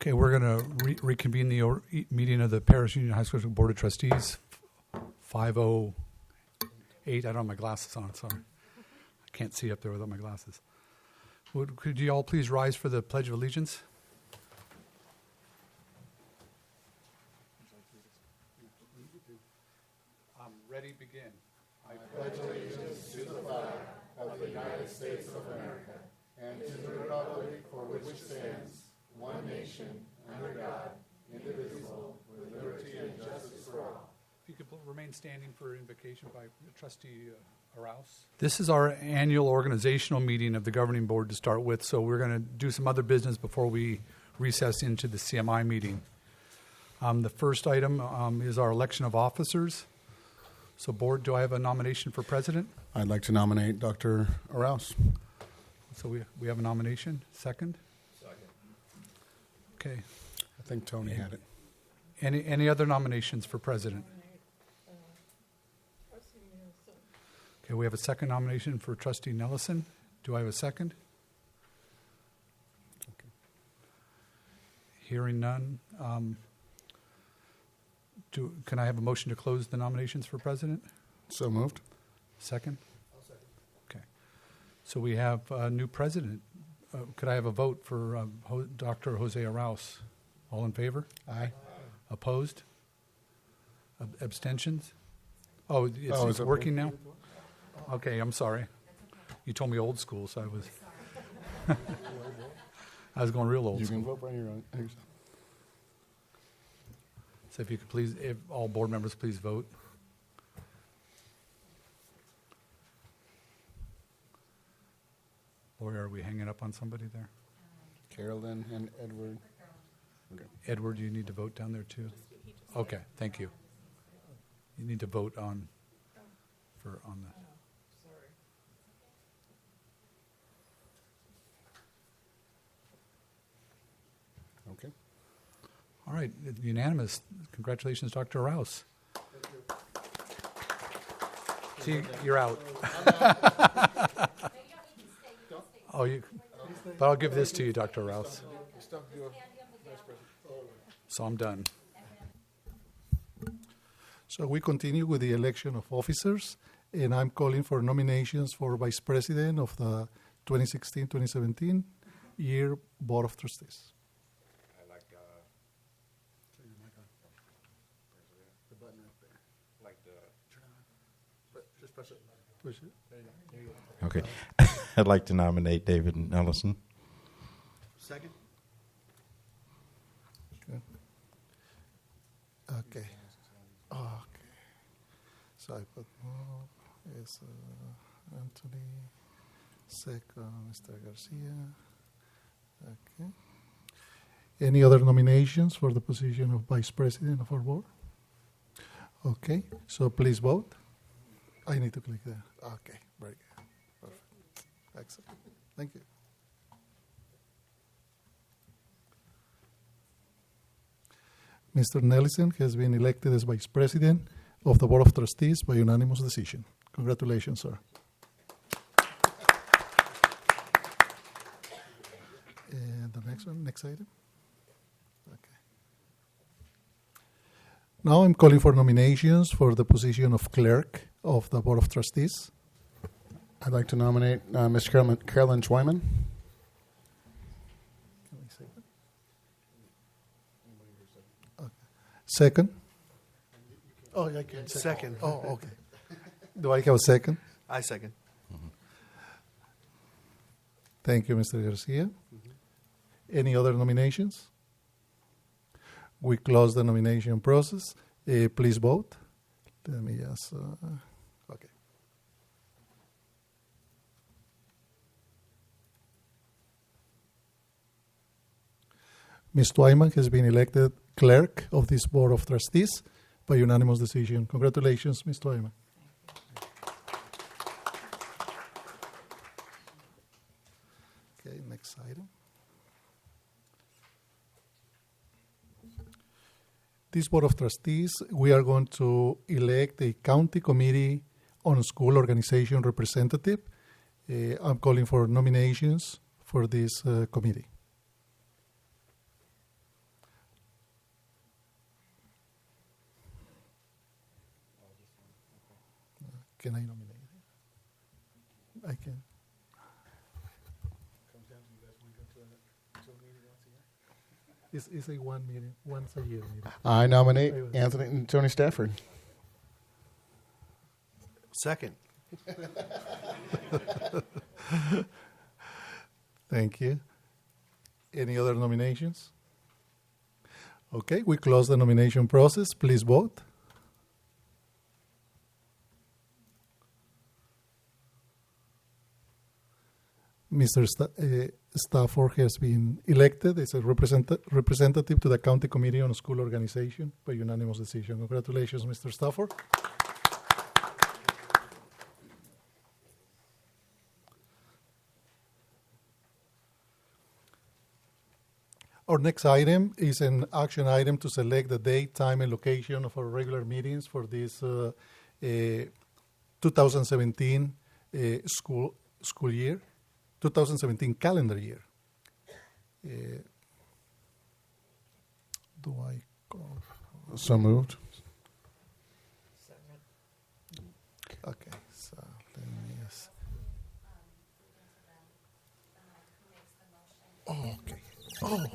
Okay, we're going to reconvene the meeting of the Paris Union High School Board of Trustees, 5:08. I don't have my glasses on, sorry. I can't see up there without my glasses. Could you all please rise for the Pledge of Allegiance? Ready, begin. I pledge allegiance to the flag of the United States of America and to the republic for which it stands, one nation, under God, indivisible, with liberty and justice for all. If you could remain standing for invocation by Trustee Arauz. This is our annual organizational meeting of the governing board to start with, so we're going to do some other business before we recess into the CMI meeting. The first item is our election of officers. So, board, do I have a nomination for president? I'd like to nominate Dr. Arauz. So we have a nomination. Second? Second. Okay. I think Tony had it. Any other nominations for president? Okay, we have a second nomination for Trustee Nelson. Do I have a second? Okay. Hearing none. Can I have a motion to close the nominations for president? So moved. Second? I'll second. Okay. So we have a new president. Could I have a vote for Dr. Jose Arauz? All in favor? Aye. Opposed? Abstentions? Oh, it's is it working now? Okay, I'm sorry. You told me old school, so I was going real old You school. can vote by your own. So if you could please, if all board members please vote. Or are we hanging up on somebody there? Carolyn and Edward. Okay. Edward, you need to vote down there too? Okay, thank you. You need to vote on the. Okay. All right, unanimous. Congratulations, Dr. Arauz. See, you're out. But I'll give this to you, Dr. Arauz. So I'm done. So we continue with the election of officers, and I'm calling for nominations for Vice President of the 2016-2017 year Board of Trustees. Push it. Okay. I'd like to nominate David Nelson. Second. Okay. Okay. So I put is Anthony. Second, Mr. Garcia. Okay. Any other nominations for the position of Vice President of our board? Okay. So please vote. I need to click there. Okay. Very good. Perfect. Excellent. Thank you. Mr. Nelson has been elected as Vice President of the Board of Trustees by unanimous decision. Congratulations, sir. And the next one, next item. Okay. Now I'm calling for nominations for the position of Clerk of the Board of Trustees. I'd like to nominate Ms. Carolyn Schweiman. Second? Oh, I can second. Oh, okay. Do I have a second? I second. Thank you, Mr. Garcia. Any other nominations? We close the nomination process. Please vote. Let me just... okay. Ms. Twyman has been elected clerk of this Board of Trustees by unanimous decision. Congratulations, Ms. Twyman. Okay, next item. This Board of Trustees, we are going to elect a county committee on school organization representative. I'm calling for nominations for this committee. Can I nominate him? I can. It's a one meeting, once a year meeting. I nominate Anthony and Tony Stafford. Second. Thank you. Any other nominations? Okay, we close the nomination process. Please vote. Mr. Stafford has been elected as a representative to the County Committee on School Organization by unanimous decision. Congratulations, Mr. Stafford. Our next item is an action item to select the date, time, and location of our regular meetings for this 2017 school year, 2017 calendar year. Do I call? So moved. Okay, so let me just. Oh, okay. Oh,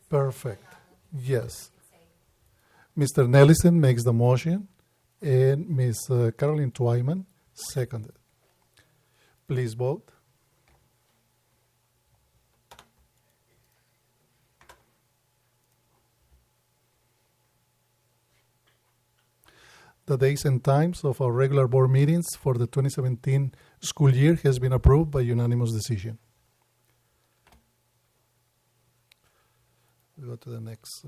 perfect. Yes. Mr. Nelson makes the motion, and Ms. Caroline Twyman seconded. Please vote. The days and times of our regular board meetings for the 2017 school year has been approved by unanimous decision. We go to the next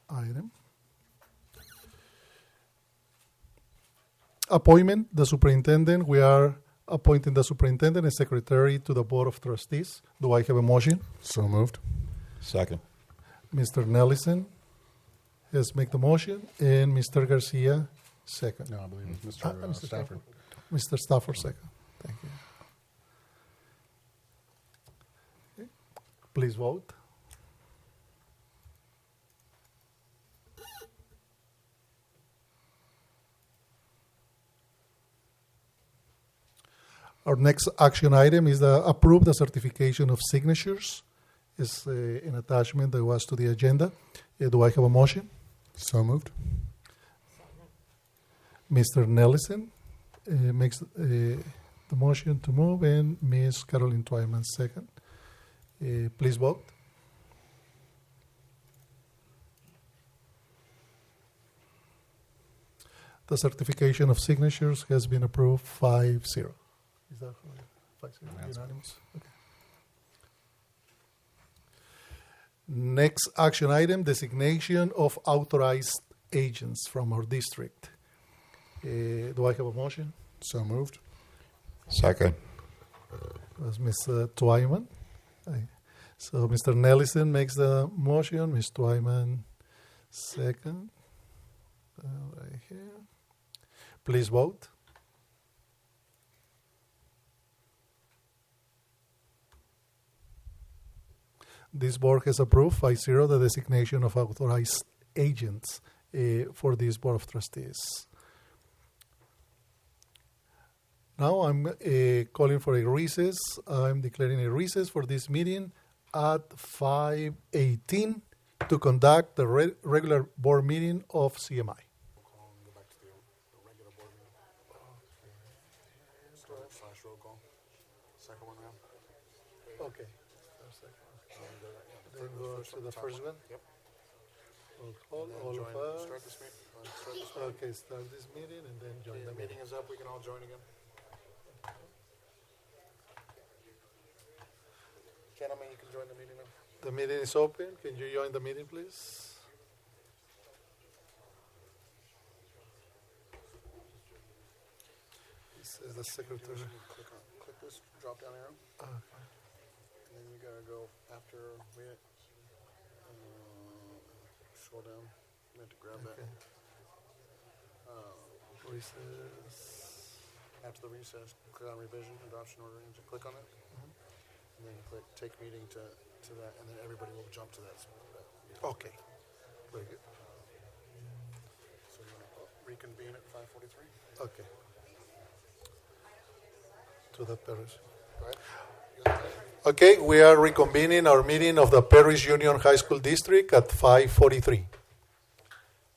item. Appointment, the superintendent. We are appointing the superintendent and secretary to the Board of Trustees. Do I have a motion? So moved. Second. Mr. Nelson has made the motion, and Mr. Garcia second. No, I believe it's Mr. Stafford. Mr. Stafford second. Thank you. Okay. Please vote. Our next action item is the approve the certification of signatures. Is an attachment that was to the agenda. Do I have a motion? So moved. Mr. Nelson makes the motion to move, and Ms. Caroline Twyman second. Please vote. The certification of signatures has been approved 5-0. Is that 5-0? Unanimous? Okay. Next action item, designation of authorized agents from our district. Do I have a motion? So moved. Second. Was Ms. Twyman. So Mr. Nelson makes the motion, Ms. Twyman second. Right here. Please vote. This board has approved 5-0 the designation of authorized agents for this Board of Trustees. Now I'm calling for a recess. I'm declaring a recess for this meeting at 5:18 to conduct the regular board meeting of CMI. Okay. Then go to the first one. Yep. All of us. Start this meeting. Okay, start this meeting and then join the meeting. Meeting is up. We can all join again. Gentlemen, you can join the meeting now. The meeting is open. Can you join the meeting, please? This is the secretary. Click this drop down arrow. Okay. And then you gotta go after we scroll down. You have to grab Okay. that. Recess. After the recess, click on revision, adoption order, and click on it. And then click take meeting to that, and then everybody will jump to that. Okay. Very good. So you want to reconvene at 5:43? Okay. to the parish. Okay, we are reconvening our meeting of the Parish Union High School District at 5:43.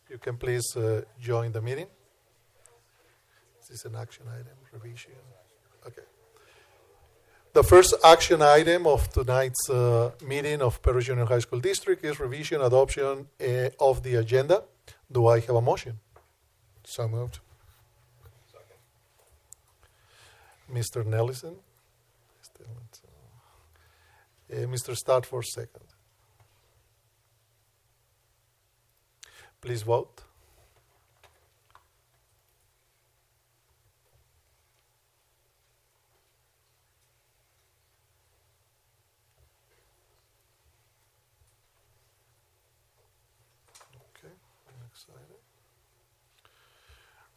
You can please join the meeting. This is an action item, revision. Okay. The first action item of tonight's meeting of Parish Union High School District is revision adoption of the agenda. Do I have a motion? So moved. Mr. Nelson. Mr. Stadford, second. Please vote. Okay, next item.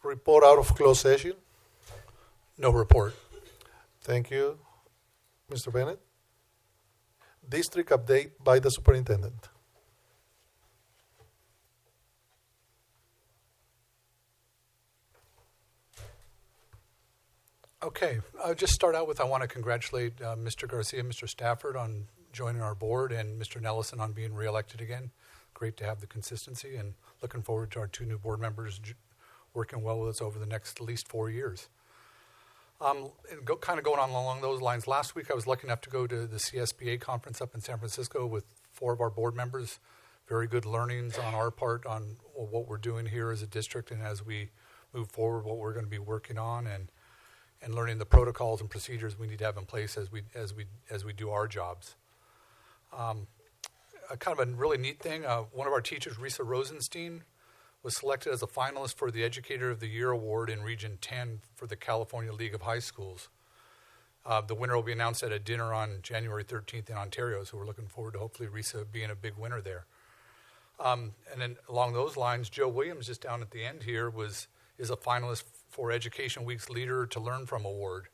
Report out of closed session. No report. Thank you. Mr. Bennett? District update by the superintendent. Okay, I'll just start out with I want to congratulate Mr. Garcia, Mr. Stafford on joining our board, and Mr. Nellison on being reelected again. Great to have the consistency, and looking forward to our two new board members working well with us over the next at least 4 years. Kind of going on along those lines, last week I was lucky enough to go to the CSBA conference up in San Francisco with 4 of our board members. Very good learnings on our part on what we're doing here as a district, and as we move forward, what we're going to be working on, and learning the protocols and procedures we need to have in place as we do our jobs. A kind of a really neat thing, one of our teachers, Risa Rosenstein, was selected as a finalist for the Educator of the Year Award in Region 10 for the California League of High Schools. The winner will be announced at a dinner on January 13th in Ontario, so we're looking forward to hopefully Risa being a big winner there. And then along those lines, Joe Williams, just down at the end here, is a finalist for Education Week's Leader to Learn From Award.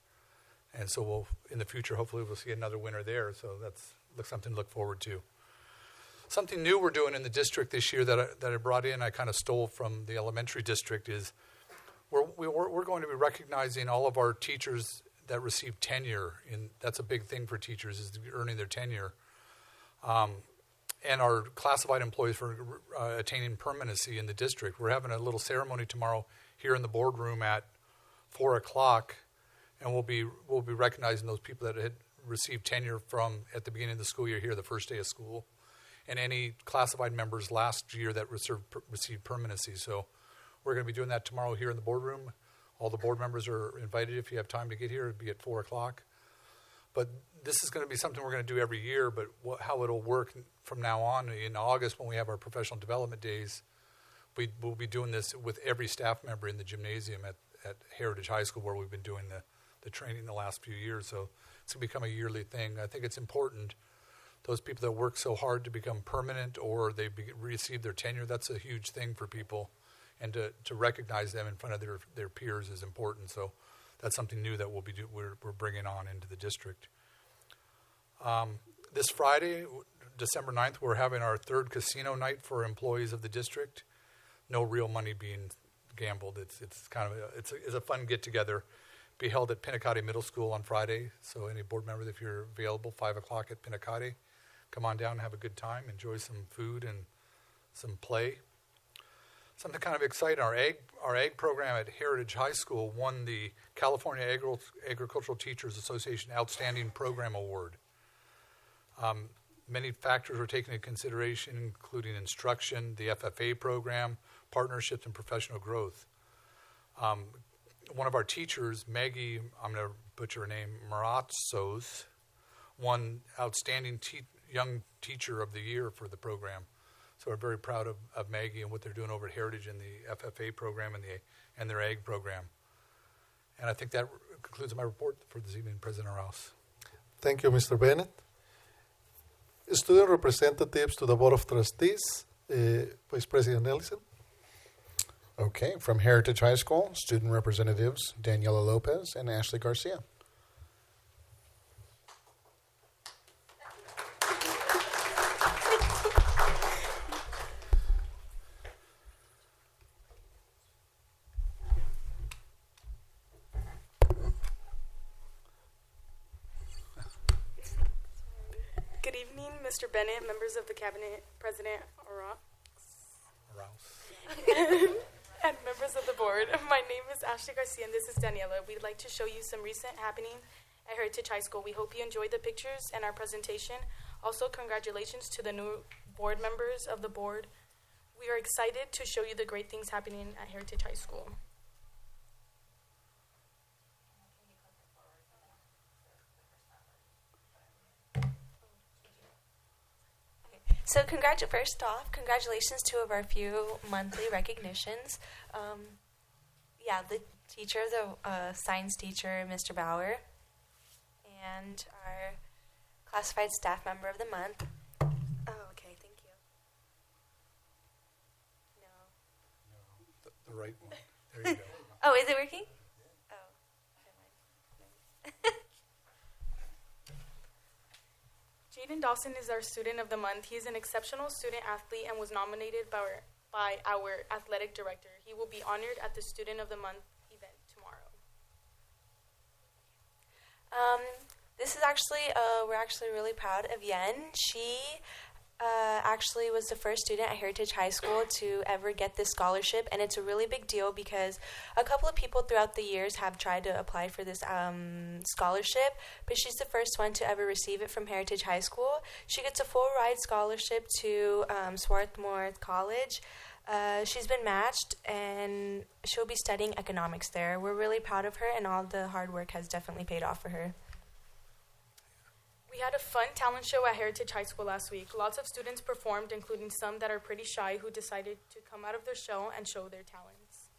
And so in the future, hopefully we'll see another winner there, so that's something to look forward to. Something new we're doing in the district this year that I brought in, I kind of stole from the elementary district, is we're going to be recognizing all of our teachers that receive tenure. And that's a big thing for teachers, is earning their tenure. And our classified employees for attaining permanency in the district. We're having a little ceremony tomorrow here in the boardroom at 4 o'clock, and we'll be recognizing those people that had received tenure from at the beginning of the school year here, the first day of school, and any classified members last year that received permanency. So we're going to be doing that tomorrow here in the boardroom. All the board members are invited if you have time to get here. It'll be at 4 o'clock. But this is going to be something we're going to do every year, but how it'll work from now on in August when we have our professional development days, we'll be doing this with every staff member in the gymnasium at Heritage High School, where we've been doing the training the last few years. So it's going to become a yearly thing. I think it's important. Those people that work so hard to become permanent or they receive their tenure, that's a huge thing for people. And to recognize them in front of their peers is important. So that's something new that we're bringing on into the district. This Friday, December 9th, we're having our 3rd casino night for employees of the district. No real money being gambled. It's kind of it's a fun get together. Be held at Pinacate Middle School on Friday. So any board member, if you're available, 5 o'clock at Pinacate, come on down and have a good time. Enjoy some food and some play. Something kind of exciting, our ag program at Heritage High School won the California Agricultural Teachers Association Outstanding Program Award. Many factors were taken into consideration, including instruction, the FFA program, partnerships, and professional growth. One of our teachers, Maggie, I'm going to butcher her name, Maratsos, won Outstanding Young Teacher of the Year for the program. So we're very proud of Maggie and what they're doing over at Heritage in the FFA program and their ag program. And I think that concludes my report for this evening, President Rouse. Thank you, Mr. Bennett. Student representatives to the Board of Trustees, Vice President Nelson. Okay, from Heritage High School, student representatives Daniela Lopez and Ashley Garcia. Mr. Bennett, members of the cabinet, President Ora, and members of the board. My name is Ashley Garcia, and this is Daniela. We'd like to show you some recent happening at Heritage High School. We hope you enjoyed the pictures and our presentation. Also, congratulations to the new board members of the board. We are excited to show you the great things happening at Heritage High School. So first off, congratulations to our few monthly recognitions. The teacher, the science teacher, Mr. Bauer, and our classified staff member of the month. Oh, okay, thank you. No. The right one. There you go. Oh, is it working? Oh, never mind. Jaden Dawson is our student of the month. He is an exceptional student athlete and was nominated by our athletic director. He will be honored at the Student of the Month event tomorrow. This is actually, we're actually really proud of Yen. She actually was the first student at Heritage High School to ever get this scholarship, and it's a really big deal because a couple of people throughout the years have tried to apply for this scholarship, but she's the first one to ever receive it from Heritage High School. She gets a full ride scholarship to Swarthmore College. She's been matched, and she'll be studying economics there. We're really proud of her, and all the hard work has definitely paid off for her. We had a fun talent show at Heritage High School last week. Lots of students performed, including some that are pretty shy who decided to come out of their shell and show their talents.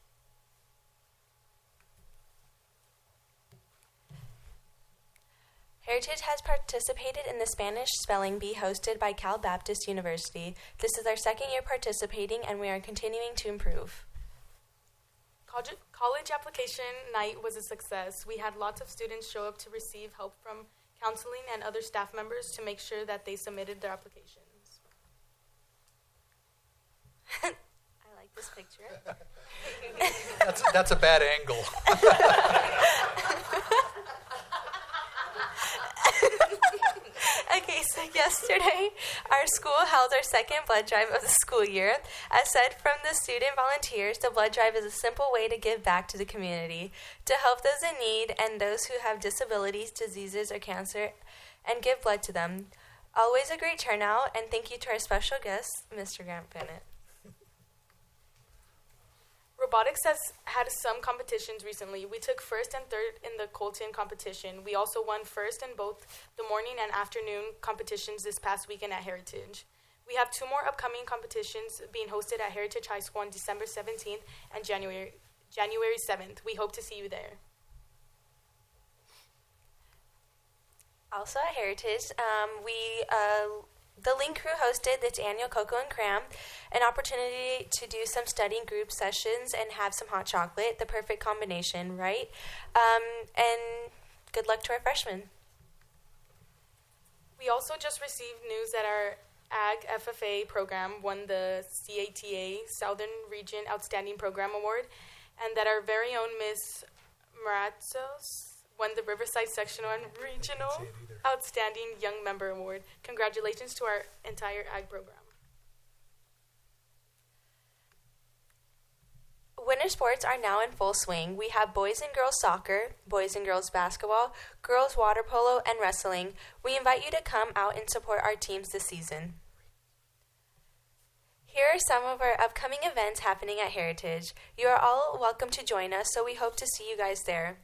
Heritage has participated in the Spanish Spelling Bee hosted by Cal Baptist University. This is our second year participating, and we are continuing to improve. College application night was a success. We had lots of students show up to receive help from counseling and other staff members to make sure that they submitted their applications. I like this picture. That's a bad angle. Okay, so yesterday, our school held our second blood drive of the school year. As said from the student volunteers, the blood drive is a simple way to give back to the community, to help those in need and those who have disabilities, diseases, or cancer, and give blood to them. Always a great turnout, and thank you to our special guest, Mr. Grant Bennett. Robotics has had some competitions recently. We took first and third in the Colton competition. We also won first in both the morning and afternoon competitions this past weekend at Heritage. We have 2 more upcoming competitions being hosted at Heritage High School on December 17th and January 7th. We hope to see you there. Also at Heritage, the Link Crew hosted its annual Cocoa and Cram, an opportunity to do some studying group sessions and have some hot chocolate, the perfect combination, right? And good luck to our freshmen. We also just received news that our Ag FFA program won the CATA Southern Region Outstanding Program Award, and that our very own Miss Marazos won the Riverside Sectional and Regional Outstanding Young Member Award. Congratulations to our entire Ag program. Winter sports are now in full swing. We have boys and girls soccer, boys and girls basketball, girls water polo, and wrestling. We invite you to come out and support our teams this season. Here are some of our upcoming events happening at Heritage. You are all welcome to join us, so we hope to see you guys there.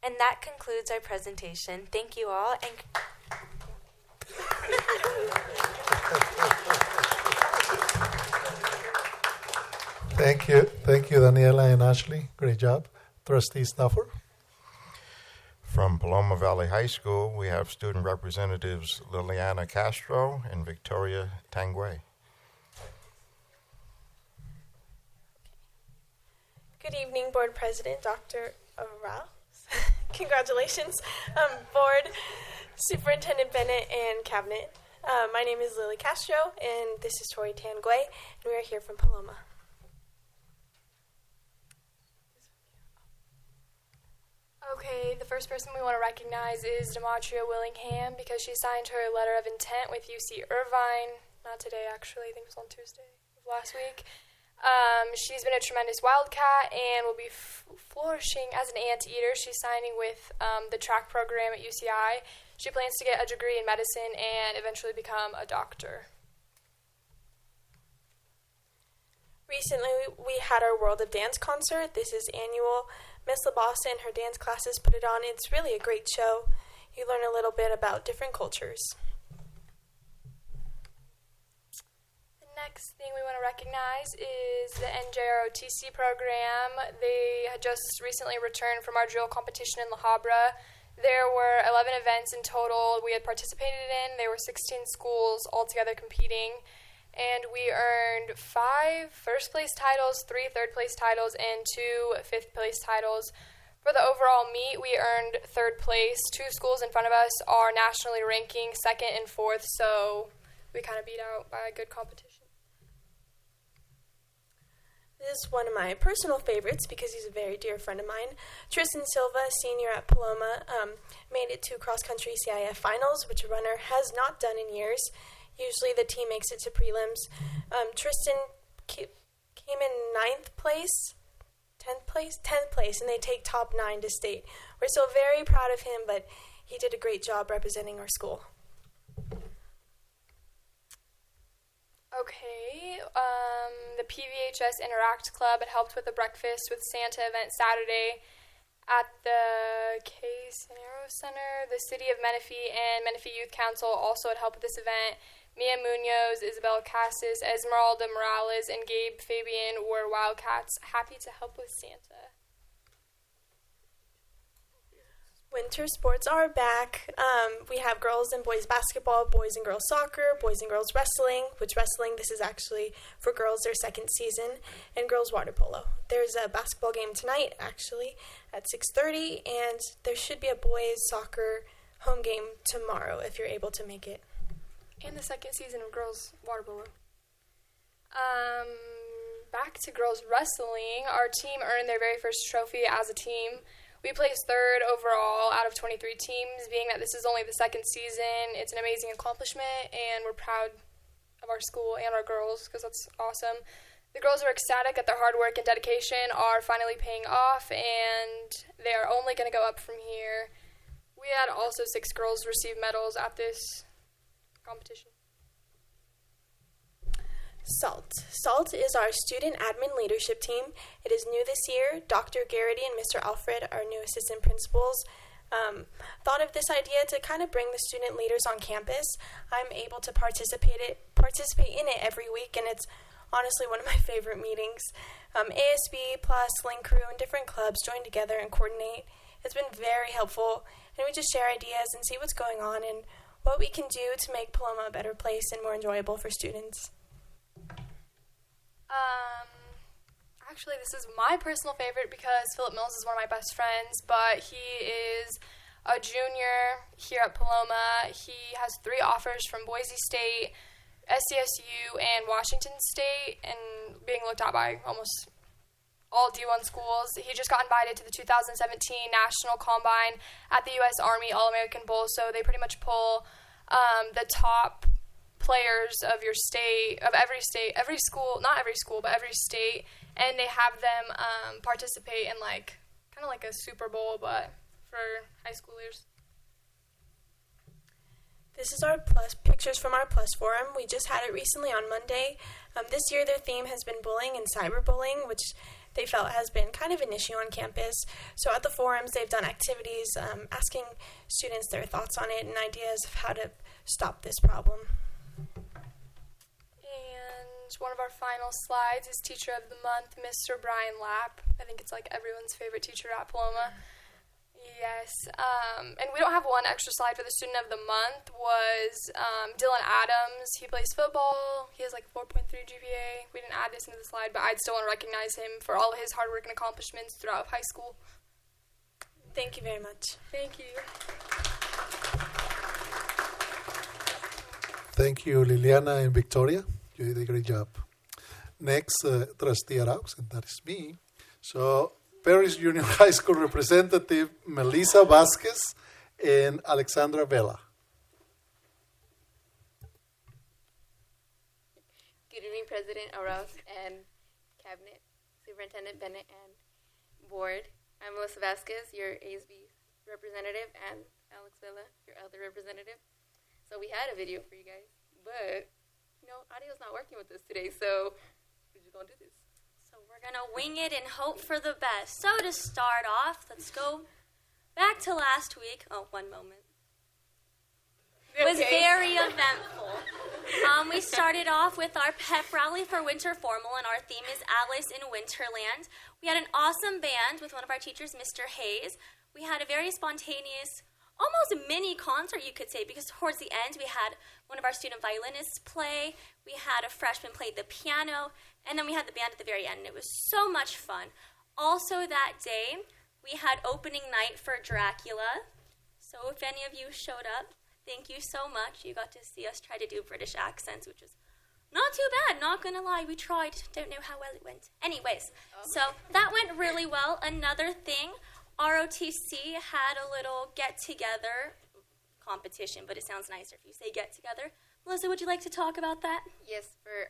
And that concludes our presentation. Thank you all. And Thank you, Daniela and Ashley. Great job. Trustee Stafford. From Paloma Valley High School, we have student representatives Liliana Castro and Victoria Tanguay. Good evening, Board President Dr. Rao. Congratulations, Board, Superintendent Bennett, and Cabinet. My name is Lily Castro, and this is Tori Tanguay, and we are here from Paloma. Okay, the first person we want to recognize is Demetria Willingham because she signed her letter of intent with UC Irvine. Not today, actually. I think it was on Tuesday of last week. She's been a tremendous Wildcat and will be flourishing as an anteater. She's signing with the track program at UCI. She plans to get a degree in medicine and eventually become a doctor. Recently, we had our World of Dance concert. This is annual. Miss LaBossa and her dance classes put it on. It's really a great show. You learn a little bit about different cultures. The next thing we want to recognize is the NJROTC program. They had just recently returned from our drill competition in La Habra. There were 11 events in total we had participated in. There were 16 schools altogether competing. And we earned 5 first-place titles, 3 third-place titles, and 2 fifth-place titles. For the overall meet, we earned 3rd place. 2 schools in front of us are nationally ranking 2nd and 4th, so we kind of beat out by a good competition. This is one of my personal favorites because he's a very dear friend of mine. Tristan Silva, senior at Paloma, made it to cross-country CIF finals, which a runner has not done in years. Usually the team makes it to prelims. Tristan came in 9th place, 10th place, and they take top 9 to state. We're still very proud of him, but he did a great job representing our school. Okay, the PVHS Interact Club had helped with a breakfast with Santa event Saturday at the Casanero Center. The City of Menifee and Menifee Youth Council also had helped with this event. Mia Munoz, Isabel Casas, Esmeralda Morales, and Gabe Fabian were Wildcats, happy to help with Santa. Winter sports are back. We have girls and boys basketball, boys and girls soccer, boys and girls wrestling, which wrestling, this is actually for girls their 2nd season, and girls water polo. There's a basketball game tonight, actually, at 6:30, and there should be a boys soccer home game tomorrow if you're able to make it. And the 2nd season of girls water polo. Back to girls wrestling. Our team earned their very first trophy as a team. We placed 3rd overall out of 23 teams. Being that this is only the 2nd season, it's an amazing accomplishment, and we're proud of our school and our girls because that's awesome. The girls are ecstatic that their hard work and dedication are finally paying off, and they are only going to go up from here. We had also 6 girls receive medals at this competition. SALT is our student admin leadership team. It is new this year. Dr. Garrity and Mr. Alfred, our new assistant principals, thought of this idea to kind of bring the student leaders on campus. I'm able to participate in it every week, and it's honestly one of my favorite meetings. ASB plus Link Crew and different clubs join together and coordinate. It's been very helpful, and we just share ideas and see what's going on and what we can do to make Paloma a better place and more enjoyable for students. Actually, this is my personal favorite because Philip Mills is one of my best friends, but he is a junior here at Paloma. He has 3 offers from Boise State, SDSU, and Washington State, and being looked at by almost all D1 schools. He just got invited to the 2017 National Combine at the U.S. Army All-American Bowl, so they pretty much pull the top players of your state, of every state, every school, not every school, but every state, and they have them participate in kind of like a Super Bowl, but for high schoolers. This is our pictures from our Plus Forum. We just had it recently on Monday. This year their theme has been bullying and cyberbullying, which they felt has been kind of an issue on campus. So at the forums, they've done activities asking students their thoughts on it and ideas of how to stop this problem. And one of our final slides is Teacher of the Month, Mr. Brian Lapp. I think it's like everyone's favorite teacher at Paloma. Yes. And we don't have one extra slide for the Student of the Month was Dylan Adams. He plays football. He has like 4.3 GPA. We didn't add this into the slide, but I'd still want to recognize him for all of his hard work and accomplishments throughout high school. Thank you very much. Thank you. Thank you, Liliana and Victoria. You did a great job. Next, Trustee Arauz, and that is me. So Paris Union High School representative Melissa Vasquez and Alexandra Vela. Good evening, President Arauz and Cabinet, Superintendent Bennett, and Board. I'm Melissa Vasquez, your ASB representative, and Alex Vela, your other representative. So we had a video for you guys, but, audio's not working with us today, so we're just going to do this. So we're going to wing it and hope for the best. So to start off, let's go back to last week. Oh, one moment. It was very eventful. We started off with our pep rally for Winter Formal, and our theme is Alice in Winterland. We had an awesome band with one of our teachers, Mr. Hayes. We had a very spontaneous, almost mini concert, you could say, because towards the end we had one of our student violinists play, we had a freshman play the piano, and then we had the band at the very end, and it was so much fun. Also that day, we had opening night for Dracula, so if any of you showed up, thank you so much. You got to see us try to do British accents, which was not too bad, not gonna lie. We tried, don't know how well it went. Anyways, so that went really well. Another thing, ROTC had a little get-together competition, but it sounds nicer if you say get-together. Melissa, would you like to talk about that? Yes, for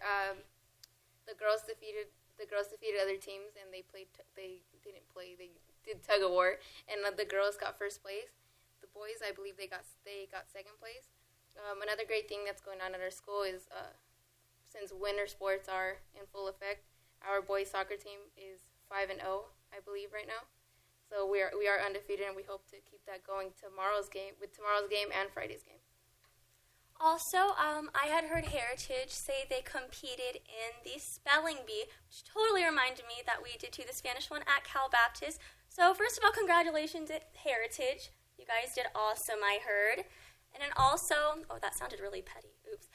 the girls defeated other teams, and they did tug of war, and the girls got first place. The boys, I believe they got second place. Another great thing that's going on at our school is since winter sports are in full effect, our boys soccer team is 5-0, I believe, right now. So we are undefeated, and we hope to keep that going tomorrow's game and Friday's game. Also, I had heard Heritage say they competed in the spelling bee, which totally reminded me that we did the Spanish one at Cal Baptist. So first of all, congratulations at Heritage. You guys did awesome, I heard. And then also, that sounded really petty. Oops.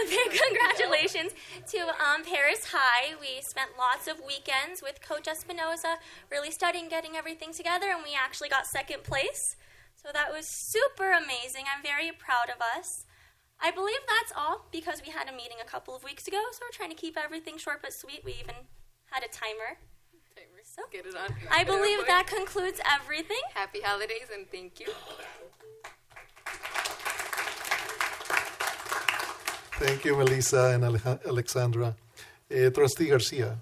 Big congratulations to Paris High. We spent lots of weekends with Coach Espinoza, really studying, getting everything together, and we actually got second place. So that was super amazing. I'm very proud of us. I believe that's all because we had a meeting a couple of weeks ago, so we're trying to keep everything short but sweet. We even had a timer. So get it on. I believe that concludes everything. Happy holidays, and thank you. Thank you, Melissa and Alexandra. Trustee Garcia.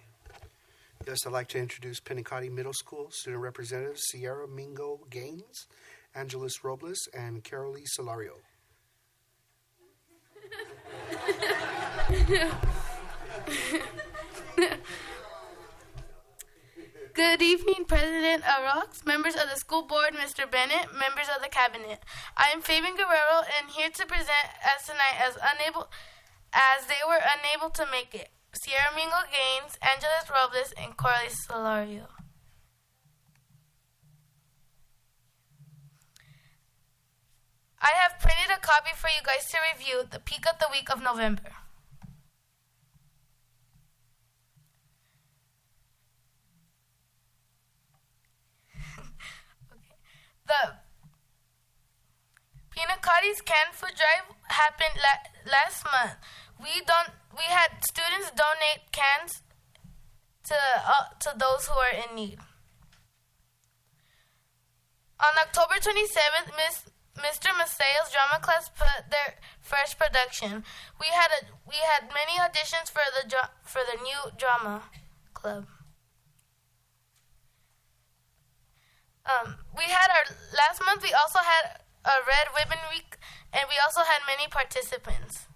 Yes, I'd like to introduce Penicotti Middle School student representatives Sierra Mingo Gaines, Angeles Robles, and Carolee Solario. Good evening, President Arauz, members of the school board, Mr. Bennett, members of the cabinet. I am Fabian Guerrero and here to present as tonight as they were unable to make it. Sierra Mingo Gaines, Angeles Robles, and Carolee Solario. I have printed a copy for you guys to review the peak of the week of November. The Pinacotti's canned food drive happened last month. We had students donate cans to those who are in need. On October 27th, Mr. Maceo's drama class put their first production. We had many auditions for the new drama club. We had last month. We also had a Red Ribbon Week, and we also had many participants.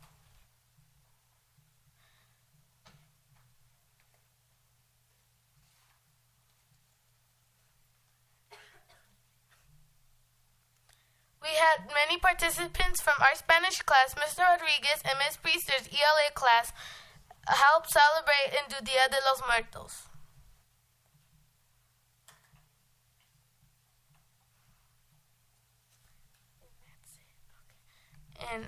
We had many participants from our Spanish class. Mr. Rodriguez and Ms. Priester's ELA class helped celebrate and do Dia de los Muertos. And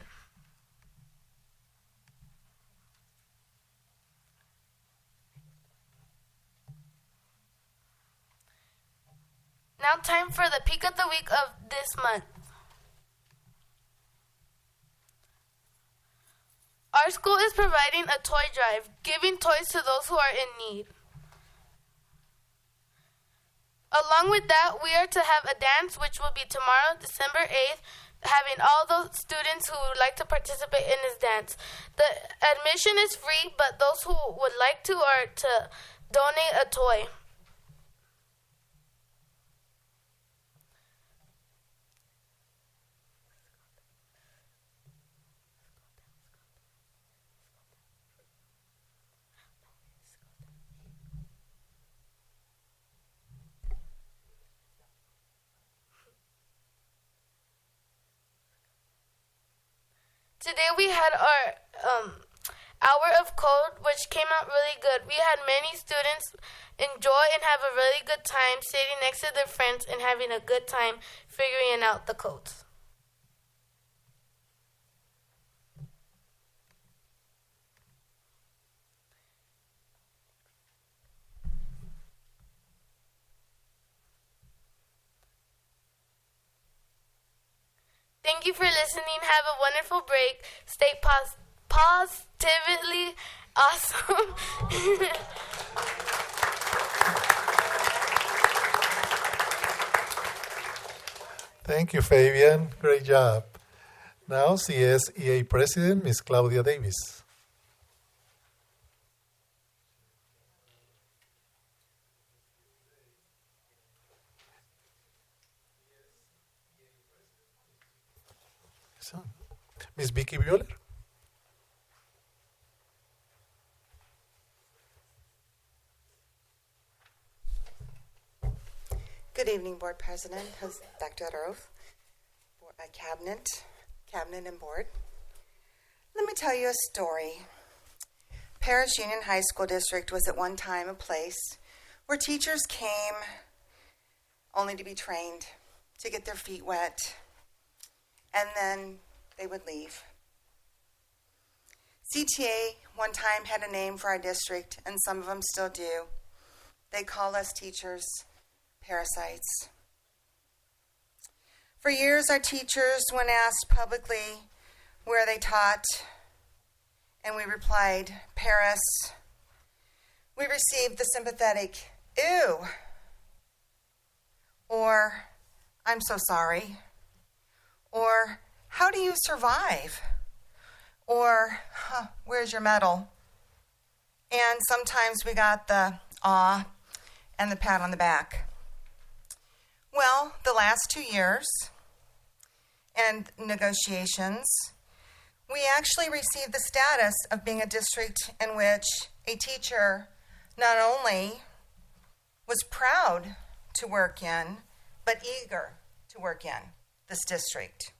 now time for the peak of the week of this month. Our school is providing a toy drive, giving toys to those who are in need. Along with that, we are to have a dance, which will be tomorrow, December 8th, having all those students who would like to participate in this dance. The admission is free, but those who would like to are to donate a toy. Today we had our hour of code, which came out really good. We had many students enjoy and have a really good time sitting next to their friends and having a good time figuring out the codes. Thank you for listening. Have a wonderful break. Stay positively awesome. Thank you, Fabian. Great job. Now, CSEA President, Ms. Claudia Davis. Ms. Vicky Bueller. Good evening, Board President, Dr. Adoroth, Cabinet and Board. Let me tell you a story. Paris Union High School District was at one time a place where teachers came only to be trained, to get their feet wet, and then they would leave. CTA one time had a name for our district, and some of them still do. They call us teachers parasites. For years, our teachers, when asked publicly where they taught, and we replied, Paris, we received the sympathetic, ew, or I'm so sorry, or how do you survive? Or, where's your medal? And sometimes we got the aw and the pat on the back. Well, the last 2 years and negotiations, we actually received the status of being a district in which a teacher not only was proud to work in, but eager to work in this district.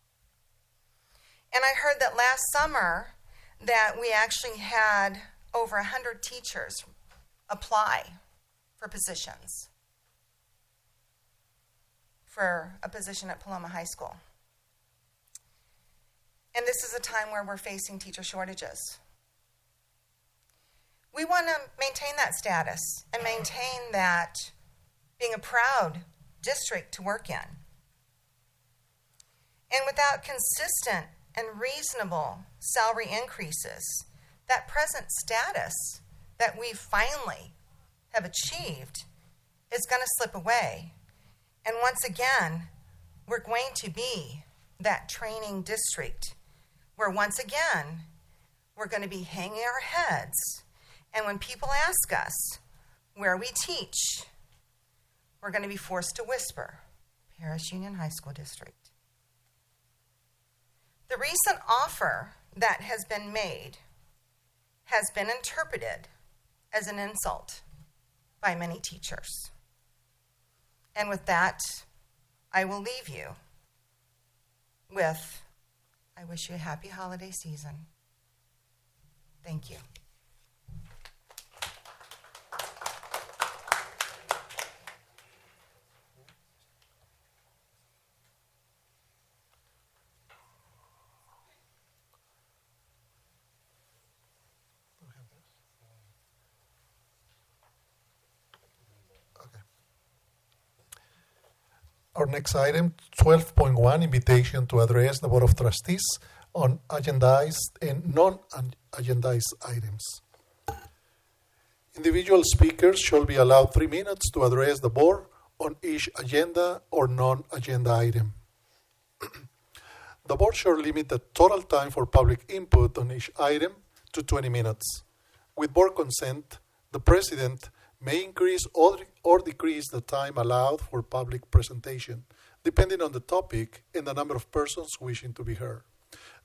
And I heard that last summer that we actually had over 100 teachers apply for positions, for a position at Paloma High School. And this is a time where we're facing teacher shortages. We want to maintain that status and maintain that being a proud district to work in. And without consistent and reasonable salary increases, that present status that we finally have achieved is going to slip away. And once again, we're going to be that training district where once again, we're going to be hanging our heads. And when people ask us where we teach, we're going to be forced to whisper, Paris Union High School District. The recent offer that has been made has been interpreted as an insult by many teachers. And with that, I will leave you with, I wish you a happy holiday season. Thank you. Our next item, 12.1, invitation to address the Board of Trustees on agendized and non-agendized items. Individual speakers shall be allowed 3 minutes to address the board on each agenda or non-agenda item. The board shall limit the total time for public input on each item to 20 minutes. With board consent, the president may increase or decrease the time allowed for public presentation, depending on the topic and the number of persons wishing to be heard.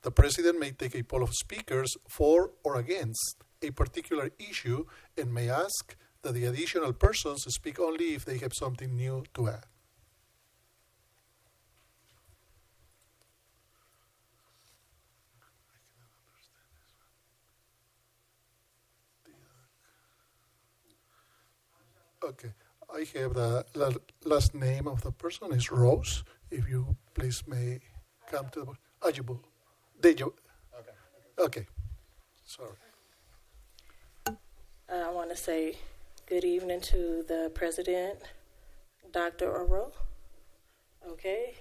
The president may take a poll of speakers for or against a particular issue and may ask that the additional persons speak only if they have something new to add. Okay, I have the last name of the person is Rose. If you please may come to the board. Ajibu. Dejo. Okay. Sorry. I want to say good evening to the president, Dr. Oro. Okay.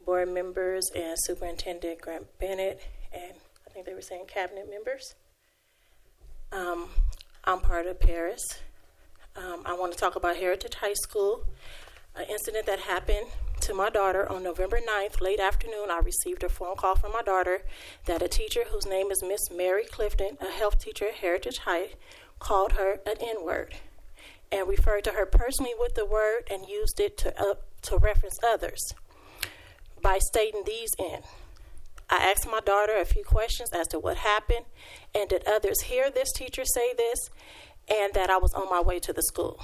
Board members and Superintendent Grant Bennett, and I think they were saying cabinet members. I'm part of Paris. I want to talk about Heritage High School, an incident that happened to my daughter on November 9th, late afternoon. I received a phone call from my daughter that a teacher whose name is Miss Mary Clifton, a health teacher at Heritage High, called her an N-word and referred to her personally with the word and used it to reference others by stating these in. I asked my daughter a few questions as to what happened and did others hear this teacher say this, and that I was on my way to the school.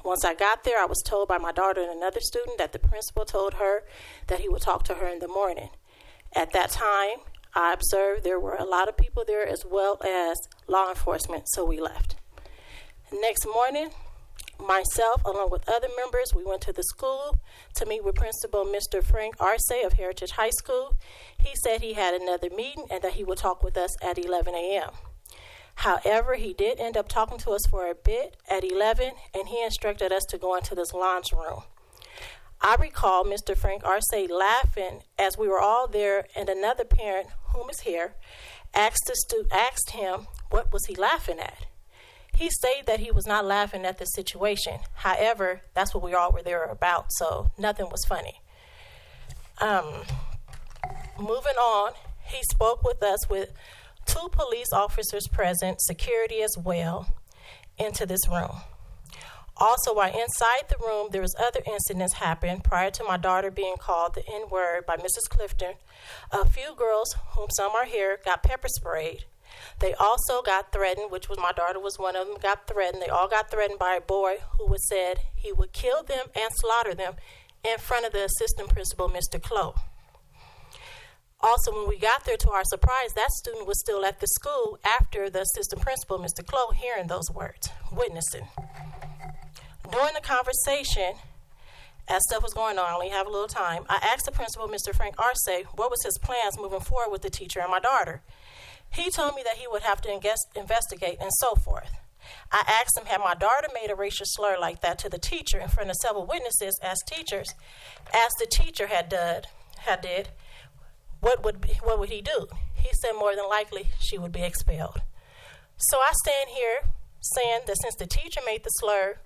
Once I got there, I was told by my daughter and another student that the principal told her that he would talk to her in the morning. At that time, I observed there were a lot of people there as well as law enforcement, so we left. Next morning, myself, along with other members, we went to the school to meet with Principal Mr. Frank Arce of Heritage High School. He said he had another meeting and that he would talk with us at 11 a.m. However, he did end up talking to us for a bit at 11, and he instructed us to go into this lounge room. I recall Mr. Frank Arce laughing as we were all there, and another parent, whom is here, asked him what was he laughing at. He stated that he was not laughing at the situation. However, that's what we all were there about, so nothing was funny. Moving on, he spoke with us with 2 police officers present, security as well, into this room. Also, while inside the room, there was other incidents happened prior to my daughter being called the N-word by Mrs. Clifton. A few girls, whom some are here, got pepper sprayed. They also got threatened, which was my daughter was one of them, got threatened. They all got threatened by a boy who had said he would kill them and slaughter them in front of the assistant principal, Mr. Clough. Also, when we got there, to our surprise, that student was still at the school after the assistant principal, Mr. Clough, hearing those words, witnessing. During the conversation, as stuff was going on, I only have a little time, I asked the principal, Mr. Frank Arce, what was his plans moving forward with the teacher and my daughter. He told me that he would have to investigate and so forth. I asked him, had my daughter made a racial slur like that to the teacher in front of several witnesses as teachers, as the teacher had did, what would he do? He said more than likely she would be expelled. So I stand here saying that since the teacher made the slur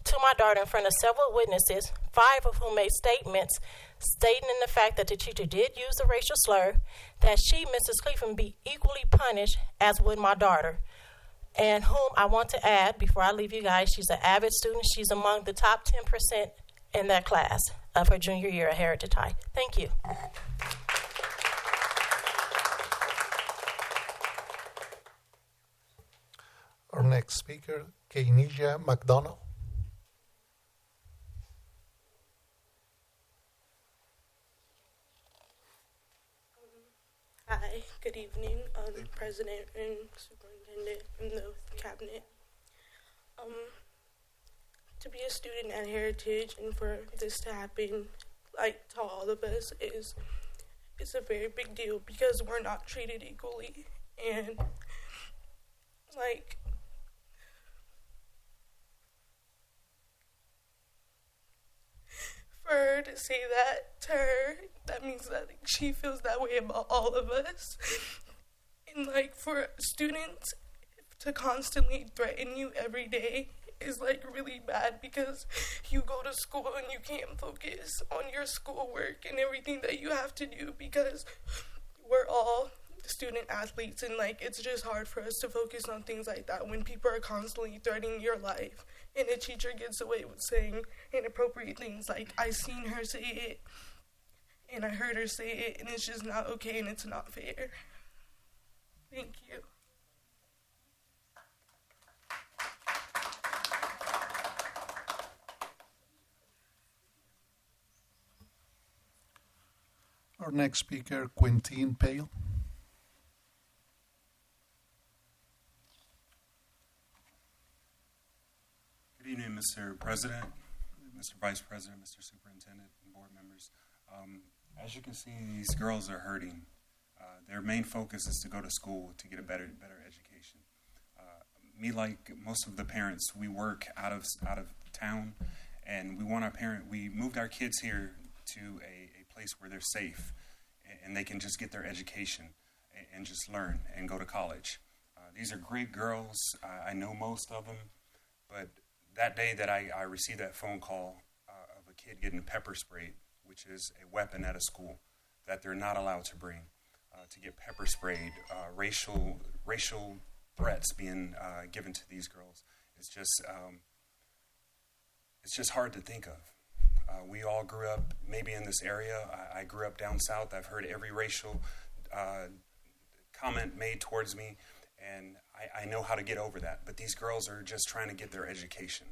to my daughter in front of several witnesses, 5 of whom made statements stating in the fact that the teacher did use the racial slur, that she, Mrs. Cleveland, be equally punished as would my daughter, and whom I want to add, before I leave you guys, she's an avid student. She's among the top 10% in that class of her junior year at Heritage High. Thank you. Our next speaker, Keynija McDonald. Hi, good evening, President and Superintendent and the Cabinet. To be a student at Heritage and for this to happen, like to all of us, is a very big deal because we're not treated equally, and like for her to say that to her, that means that she feels that way about all of us. And like for students to constantly threaten you every day is like really bad because you go to school and you can't focus on your schoolwork and everything that you have to do because we're all student athletes, and like it's just hard for us to focus on things like that when people are constantly threatening your life and a teacher gets away with saying inappropriate things like I seen her say it and I heard her say it, and it's just not okay and it's not fair. Thank you. Our next speaker, Quintine Pale. Good evening, Mr. President, Mr. Vice President, Mr. Superintendent, and board members. As you can see, these girls are hurting. Their main focus is to go to school to get a better education. Me, like most of the parents, we work out of town, and we moved our kids here to a place where they're safe and they can just get their education and just learn and go to college. These are great girls. I know most of them, but that day that I received that phone call of a kid getting pepper sprayed, which is a weapon at a school that they're not allowed to bring, to get pepper sprayed, racial threats being given to these girls. It's just hard to think of. We all grew up maybe in this area. I grew up down south. I've heard every racial comment made towards me, and I know how to get over that. But these girls are just trying to get their education.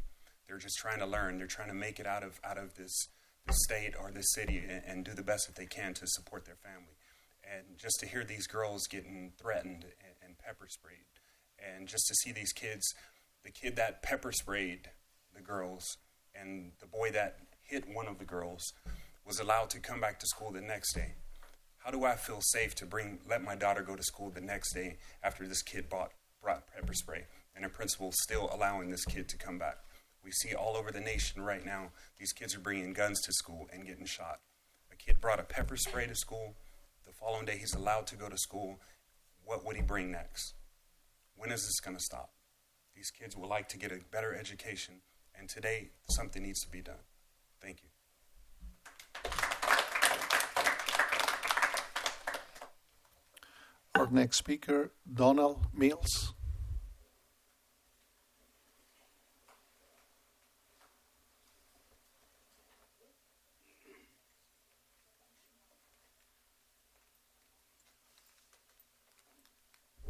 They're just trying to learn. They're trying to make it out of this state or this city and do the best that they can to support their family. And just to hear these girls getting threatened and pepper sprayed, and just to see these kids, the kid that pepper sprayed the girls and the boy that hit one of the girls was allowed to come back to school the next day. How do I feel safe to let my daughter go to school the next day after this kid brought pepper spray and a principal still allowing this kid to come back? We see all over the nation right now, these kids are bringing guns to school and getting shot. A kid brought a pepper spray to school. The following day, he's allowed to go to school. What would he bring next? When is this going to stop? These kids would like to get a better education, and today, something needs to be done. Thank you. Our next speaker, Donald Mills.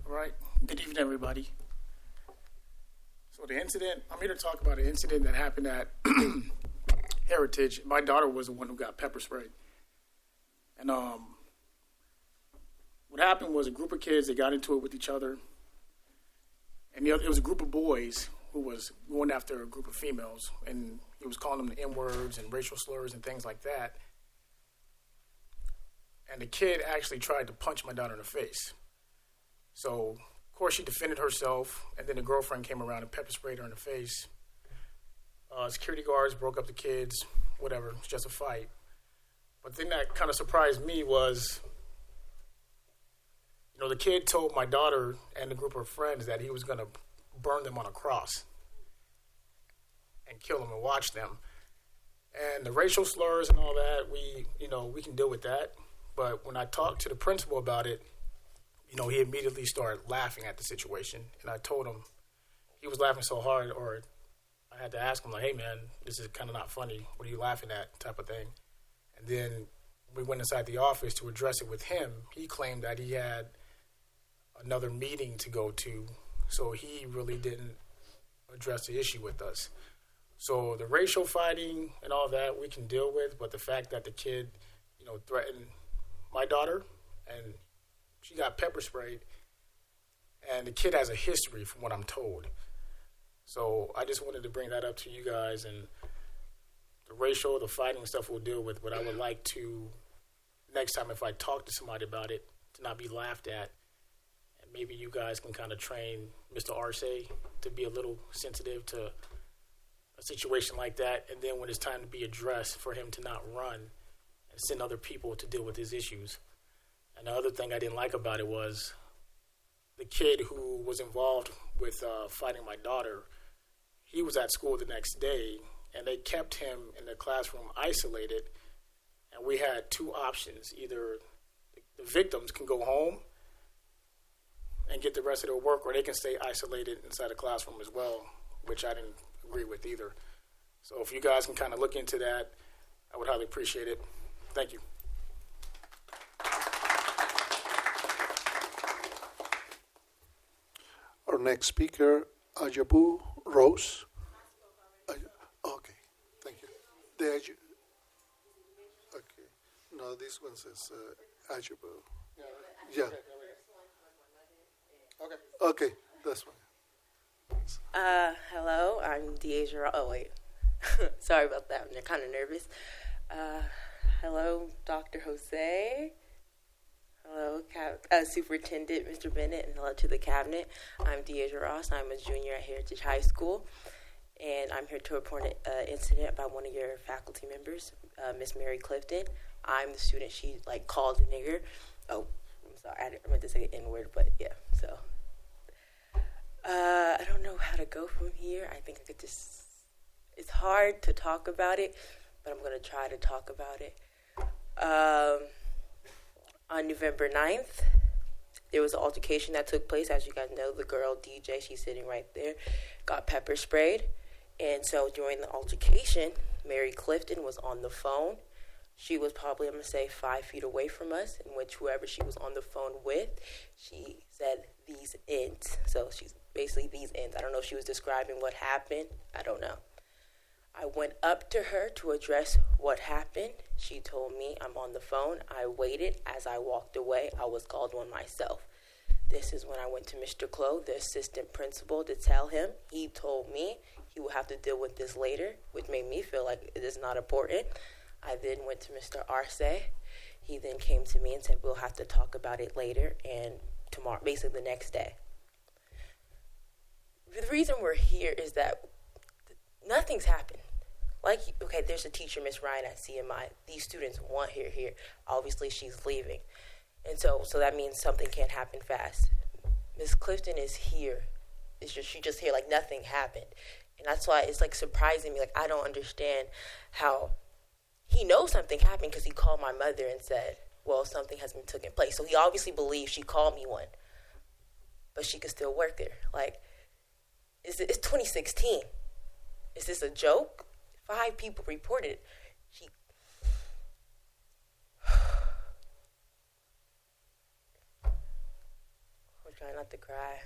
All right. Good evening, everybody. So the incident, I'm here to talk about an incident that happened at Heritage. My daughter was the one who got pepper sprayed. And what happened was a group of kids, they got into it with each other. And it was a group of boys who was going after a group of females. And he was calling them the N-words and racial slurs and things like that. And the kid actually tried to punch my daughter in the face. So, of course, she defended herself, and then the girlfriend came around and pepper sprayed her in the face. Security guards broke up the kids, whatever, it was just a fight. But the thing that kind of surprised me was, the kid told my daughter and a group of friends that he was going to burn them on a cross and kill them and watch them. And the racial slurs and all that, we can deal with that. But when I talked to the principal about it, he immediately started laughing at the situation. And I told him, he was laughing so hard, or I had to ask him, like, hey, man, this is kind of not funny. What are you laughing at, type of thing. And then we went inside the office to address it with him. He claimed that he had another meeting to go to, so he really didn't address the issue with us. So the racial fighting and all that we can deal with, but the fact that the kid, threatened my daughter and she got pepper sprayed, and the kid has a history from what I'm told. So I just wanted to bring that up to you guys, and the fighting stuff we'll deal with, but I would like to, next time if I talk to somebody about it, to not be laughed at. And maybe you guys can kind of train Mr. Arce to be a little sensitive to a situation like that, and then when it's time to be addressed, for him to not run and send other people to deal with his issues. And the other thing I didn't like about it was the kid who was involved with fighting my daughter, he was at school the next day, and they kept him in the classroom isolated. And we had two options. Either the victims can go home and get the rest of their work, or they can stay isolated inside the classroom as well, which I didn't agree with either. So if you guys can kind of look into that, I would highly appreciate it. Thank you. Our next speaker, Ajabu Rose. Okay, thank you. Okay, no, this one says Ajabu. Yeah. Okay, that's one. Hello, I'm Deasia. Oh, wait. Sorry about that. I'm kind of nervous. Hello, Dr. Jose. Hello, Superintendent Mr. Bennett, and hello to the cabinet. I'm Deasia Ross. I'm a junior at Heritage High School, and I'm here to report an incident by one of your faculty members, Miss Mary Clifton. I'm the student she called a nigger. Oh, I'm sorry. I meant to say an N-word, but yeah. So I don't know how to go from here. I think I could just. It's hard to talk about it, but I'm going to try to talk about it. On November 9th, there was an altercation that took place. As you guys know, the girl, DJ, she's sitting right there, got pepper sprayed. And so during the altercation, Mary Clifton was on the phone. She was probably, I'm going to say, 5 feet away from us, in which whoever she was on the phone with, she said these ends. So she's basically these ends. I don't know if she was describing what happened. I don't know. I went up to her to address what happened. She told me I'm on the phone. I waited. As I walked away, I was called on myself. This is when I went to Mr. Clough, the assistant principal, to tell him. He told me he will have to deal with this later, which made me feel like it is not important. I then went to Mr. Arce. He then came to me and said, we'll have to talk about it later and tomorrow, basically the next day. The reason we're here is that nothing's happened. Okay, there's a teacher, Miss Ryan, at CMI. These students want her here. Obviously, she's leaving. And so that means something can't happen fast. Miss Clifton is here. She just here like nothing happened. And that's why it's surprising me. I don't understand how he knows something happened, because he called my mother and said, well, something has been taken place. So he obviously believes she called me one. But she could still work there. It's 2016. Is this a joke? 5 people reported. I'm trying not to cry.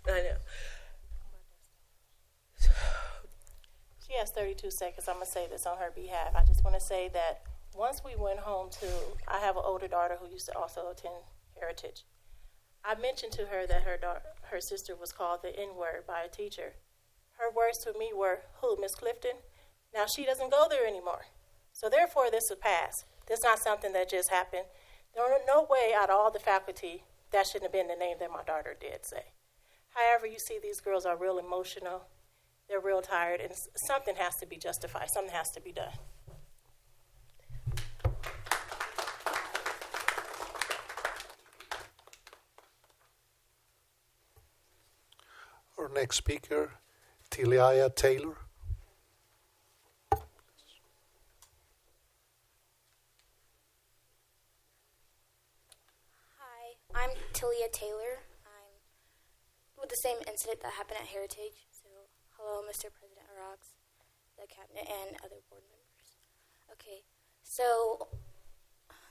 I know. She has 32 seconds. I'm going to say this on her behalf. I just want to say that once we went home I have an older daughter who used to also attend Heritage. I mentioned to her that her sister was called the N-word by a teacher. Her words to me were, who, Miss Clifton? Now she doesn't go there anymore. So therefore, this will pass. This is not something that just happened. There was no way out of all the faculty that shouldn't have been the name that my daughter did say. However, you see these girls are real emotional. They're real tired, and something has to be justified. Something has to be done. Our next speaker, Tilia Taylor. Hi, I'm Tilia Taylor. I'm with the same incident that happened at Heritage. So, hello, Mr. President Arax, the cabinet, and other board members. Okay, so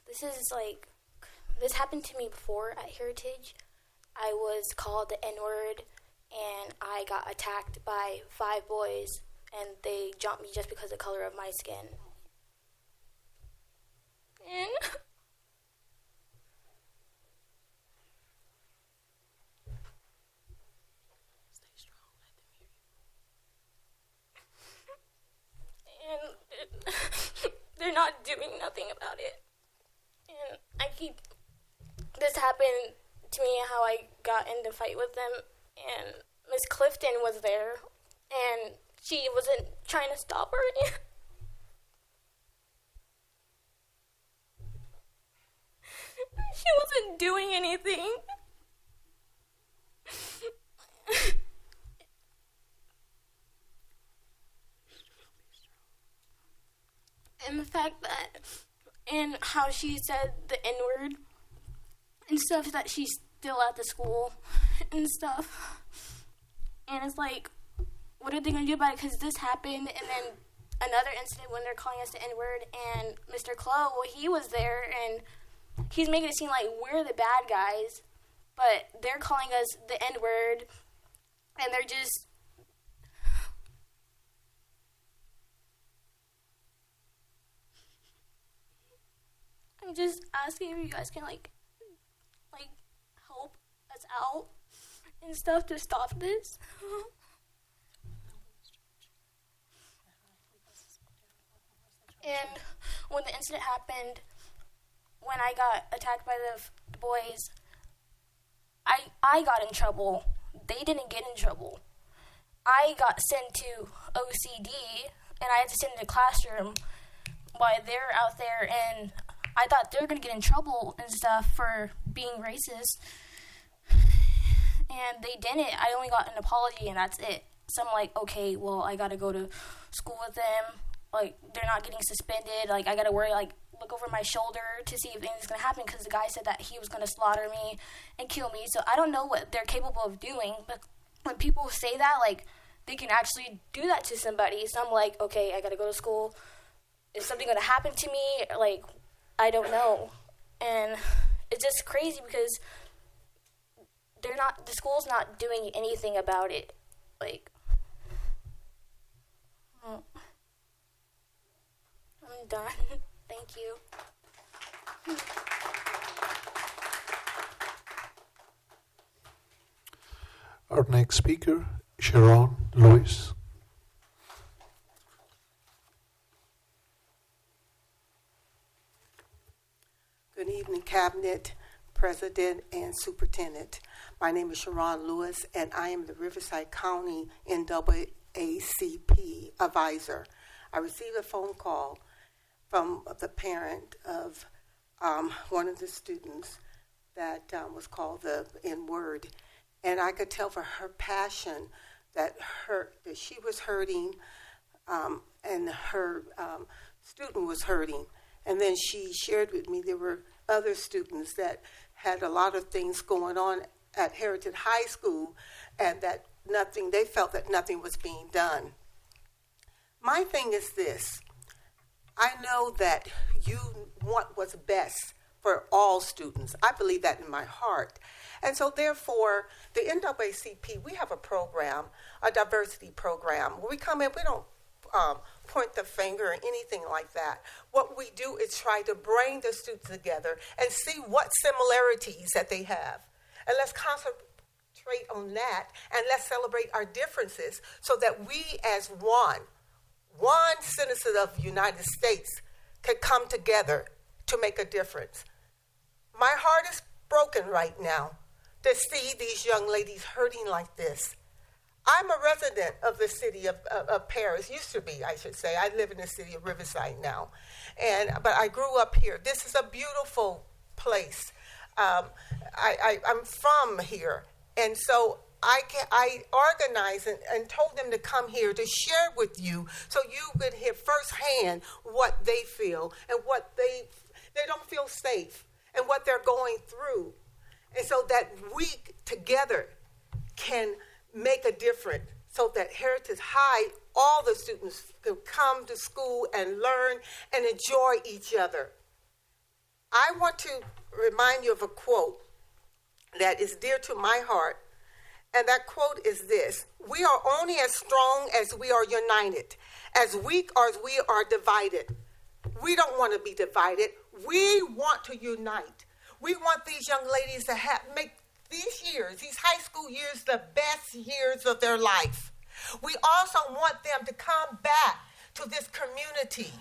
this happened to me before at Heritage. I was called the N-word, and I got attacked by 5 boys, and they jumped me just because of the color of my skin. And they're not doing nothing about it. And this happened to me, how I got in the fight with them, and Miss Clifton was there, and she wasn't trying to stop her. He wasn't doing anything. And the fact that, and how she said the N-word and stuff, that she's still at the school and stuff. And it's like, what are they going to do about it? Because this happened, and then another incident when they're calling us the N-word, and Mr. Clow, well, he was there, and he's making it seem like we're the bad guys, but they're calling us the N-word, and they're just... I'm just asking if you guys can, like help us out and stuff to stop this. And when the incident happened, when I got attacked by the boys, I got in trouble. They didn't get in trouble. I got sent to OCD, and I had to sit in the classroom while they're out there, and I thought they were going to get in trouble and stuff for being racist. And they didn't. I only got an apology, and that's it. So I'm like, okay, well, I got to go to school with them. Like, they're not getting suspended. Like, I got to worry, like, look over my shoulder to see if anything's going to happen, because the guy said that he was going to slaughter me and kill me. So I don't know what they're capable of doing. But when people say that, like, they can actually do that to somebody. So I'm like, okay, I got to go to school. Is something going to happen to me? Like, I don't know. And it's just crazy because the school's not doing anything about it. Like, I'm done. Thank you. Our next speaker, Sharon Lewis. Good evening, Cabinet, President, and Superintendent. My name is Sharon Lewis, and I am the Riverside County NAACP advisor. I received a phone call from the parent of one of the students that was called the N-word, and I could tell for her passion that she was hurting, and her student was hurting. And then she shared with me there were other students that had a lot of things going on at Heritage High School, and that they felt that nothing was being done. My thing is this: I know that you want what's best for all students. I believe that in my heart. And so therefore, the NAACP, we have a program, a diversity program, where we come in, we don't point the finger or anything like that. What we do is try to bring the students together and see what similarities that they have. And let's concentrate on that, and let's celebrate our differences so that we as one citizen of the United States can come together to make a difference. My heart is broken right now to see these young ladies hurting like this. I'm a resident of the city of Paris, used to be, I should say. I live in the city of Riverside now. But I grew up here. This is a beautiful place. I'm from here. And so I organized and told them to come here to share with you so you could hear firsthand what they feel and what they don't feel safe and what they're going through. And so that we together can make a difference so that Heritage High, all the students can come to school and learn and enjoy each other. I want to remind you of a quote that is dear to my heart, and that quote is this: "We are only as strong as we are united, as weak as we are divided." We don't want to be divided. We want to unite. We want these young ladies to make these high school years, the best years of their life. We also want them to come back to this community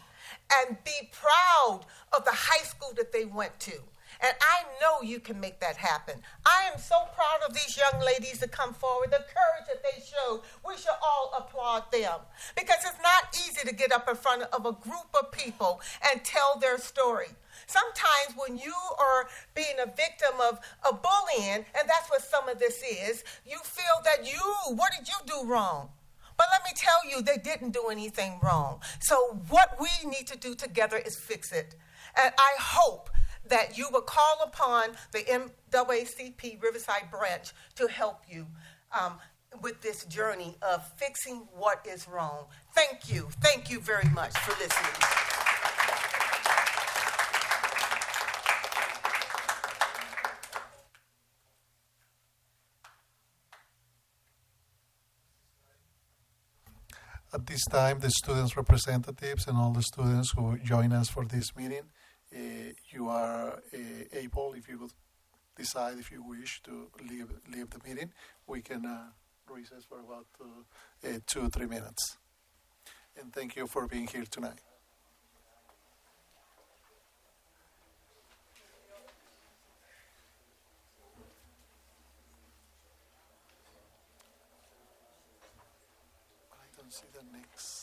and be proud of the high school that they went to. And I know you can make that happen. I am so proud of these young ladies to come forward, the courage that they showed. We should all applaud them, because it's not easy to get up in front of a group of people and tell their story. Sometimes when you are being a victim of bullying, and that's what some of this is, you feel that what did you do wrong? But let me tell you, they didn't do anything wrong. So what we need to do together is fix it. And I hope that you will call upon the NAACP Riverside branch to help you with this journey of fixing what is wrong. Thank you. Thank you very much for listening. At this time, the students' representatives and all the students who join us for this meeting, you are able, if you would decide if you wish to leave the meeting, we can recess for about 2 or 3 minutes. And thank you for being here tonight. I don't see the next.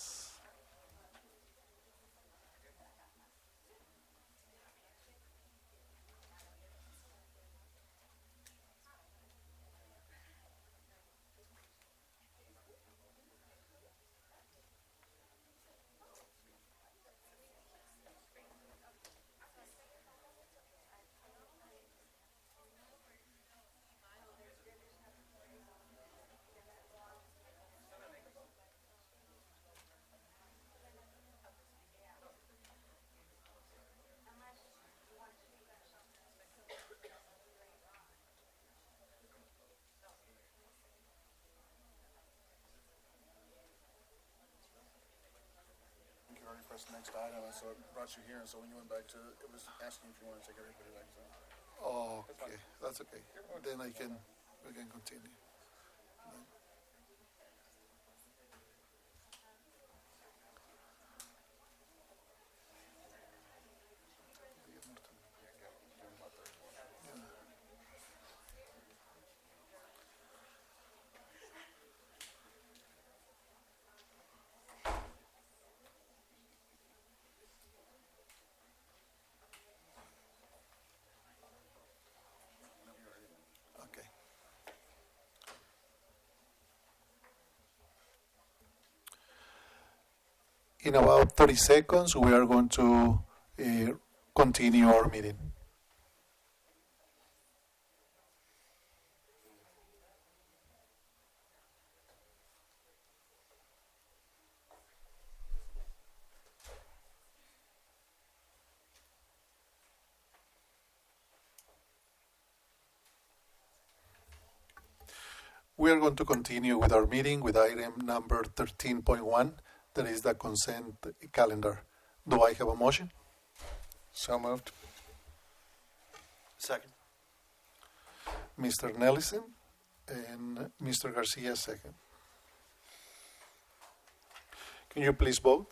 Press the next item, and so it brought you here, and so when you went back to it was asking if you want to take everybody back. So. Oh, okay, that's okay. Then we can continue. In about 30 seconds, we are going to continue our meeting. We are going to continue with our meeting with item number 13.1. That is the consent calendar. Do I have a motion? So moved. Second. Mr. Nelson and Mr. Garcia second. Can you please vote?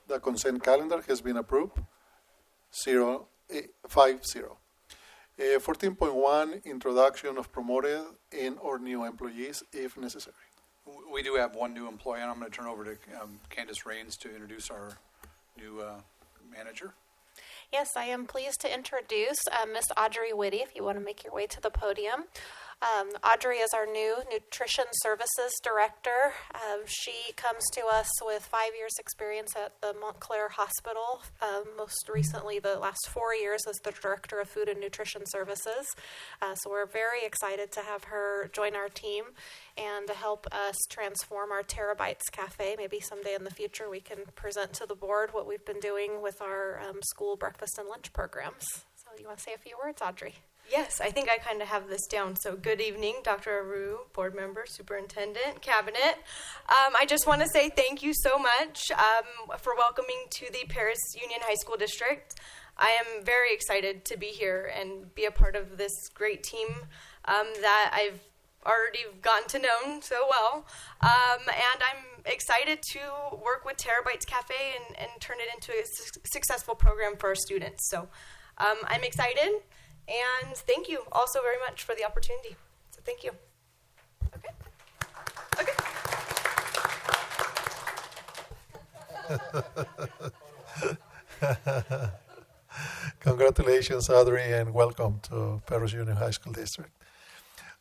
The consent calendar has been approved. 5-0. 14.1, introduction of promoted and or new employees if necessary. We do have one new employee, and I'm going to turn over to Candace Rains to introduce our new manager. Yes, I am pleased to introduce Miss Audrey Whitty, if you want to make your way to the podium. Audrey is our new Nutrition Services Director. She comes to us with 5 years experience at the Montclair Hospital. Most recently, the last 4 years as the Director of Food and Nutrition Services. So we're very excited to have her join our team and to help us transform our Terabytes Cafe. Maybe someday in the future we can present to the board what we've been doing with our school breakfast and lunch programs. So you want to say a few words, Audrey? Yes, I think I kind of have this down. So good evening, Dr. Aru, board member, superintendent, cabinet. I just want to say thank you so much for welcoming to the Paris Union High School District. I am very excited to be here and be a part of this great team that I've already gotten to know so well. And I'm excited to work with Terabytes Cafe and turn it into a successful program for our students. So I'm excited, and thank you also very much for the opportunity. So thank you. Okay. Congratulations, Audrey, and welcome to Perris Union High School District.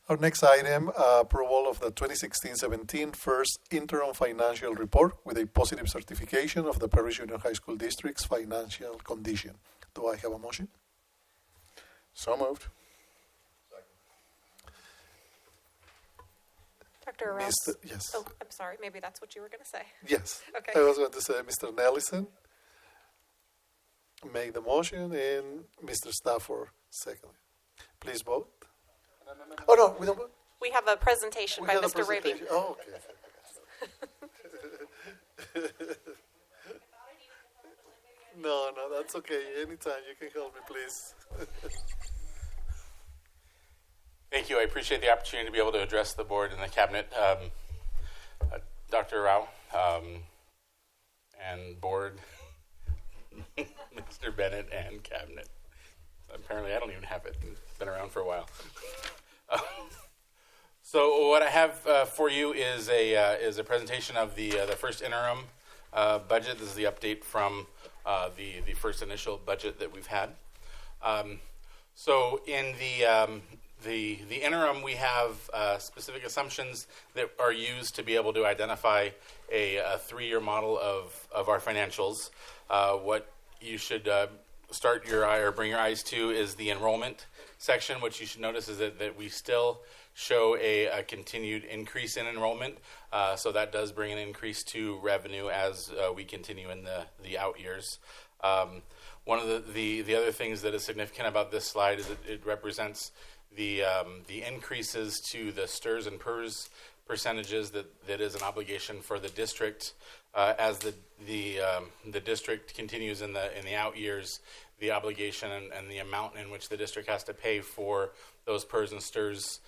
Our next item, approval of the 2016-17 first interim financial report with a positive certification of the Perris Union High School District's financial condition. Do I have a motion? So moved. Dr. Rouse? Yes. Oh, I'm sorry. Maybe that's what you were going to say. Yes. Okay. I was going to say Mr. Nellison made the motion and Mr. Stafford seconded. Please vote. Oh, no, we don't vote? We have a presentation We by have a Mr. Raby. presentation. Oh, okay. No, that's okay. Anytime you can help me, please. Thank you. I appreciate the opportunity to be able to address the board and the cabinet. Dr. Rao and board, Mr. Bennett and cabinet. Apparently, I don't even have it. It's been around for a while. So what I have for you is a presentation of the first interim budget. This is the update from the first initial budget that we've had. So in the interim, we have specific assumptions that are used to be able to identify a 3-year model of our financials. What you should start your eye or bring your eyes to is the enrollment section. What you should notice is that we still show a continued increase in enrollment. So that does bring an increase to revenue as we continue in the out years. One of the other things that is significant about this slide is it represents the increases to the STRS and PERS percentages that is an obligation for the district as the district continues in the out years. The obligation and the amount in which the district has to pay for those PERS and STRS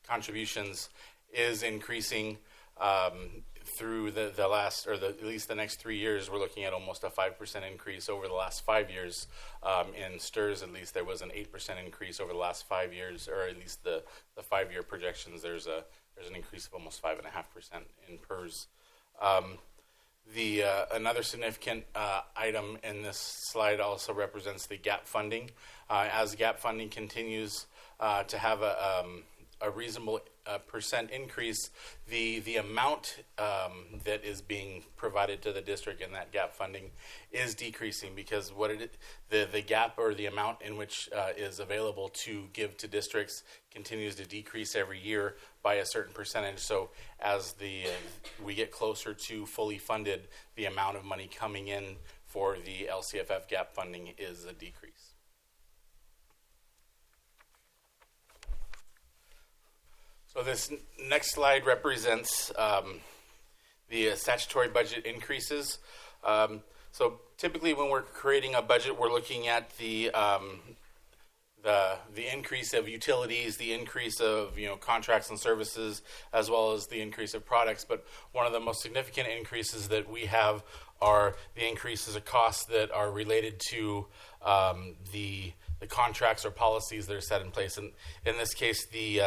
contributions is increasing through the last, or at least the next 3 years. We're looking at almost a 5% increase over the last 5 years. In STRS, at least, there was an 8% increase over the last 5 years, or at least the 5-year projections. There's an increase of almost 5.5% in PERS. Another significant item in this slide also represents the gap funding. As gap funding continues to have a reasonable percent increase, the amount that is being provided to the district in that gap funding is decreasing, because the gap, or the amount in which is available to give to districts, continues to decrease every year by a certain percentage. So as we get closer to fully funded, the amount of money coming in for the LCFF gap funding is a decrease. So this next slide represents the statutory budget increases. So typically, when we're creating a budget, we're looking at the increase of utilities, the increase of contracts and services, as well as the increase of products. But one of the most significant increases that we have are the increases of costs that are related to the contracts or policies that are set in place. And in this case, the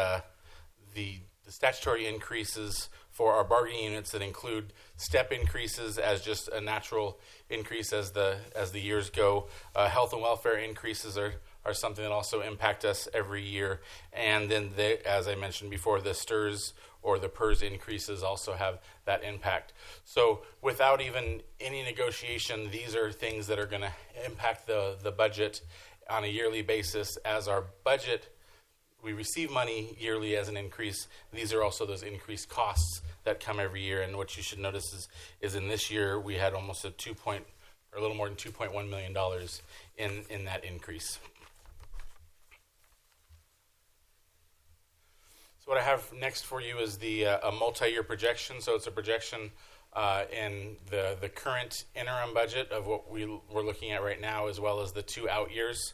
statutory increases for our bargaining units that include step increases as just a natural increase as the years go. Health and welfare increases are something that also impact us every year. And then, as I mentioned before, the STRS or the PERS increases also have that impact. So without even any negotiation, these are things that are going to impact the budget on a yearly basis. As our budget, we receive money yearly as an increase. These are also those increased costs that come every year. And what you should notice is in this year, we had almost a little more than $2.1 million in that increase. So what I have next for you is a multi-year projection. So it's a projection in the current interim budget of what we're looking at right now, as well as the 2 out years.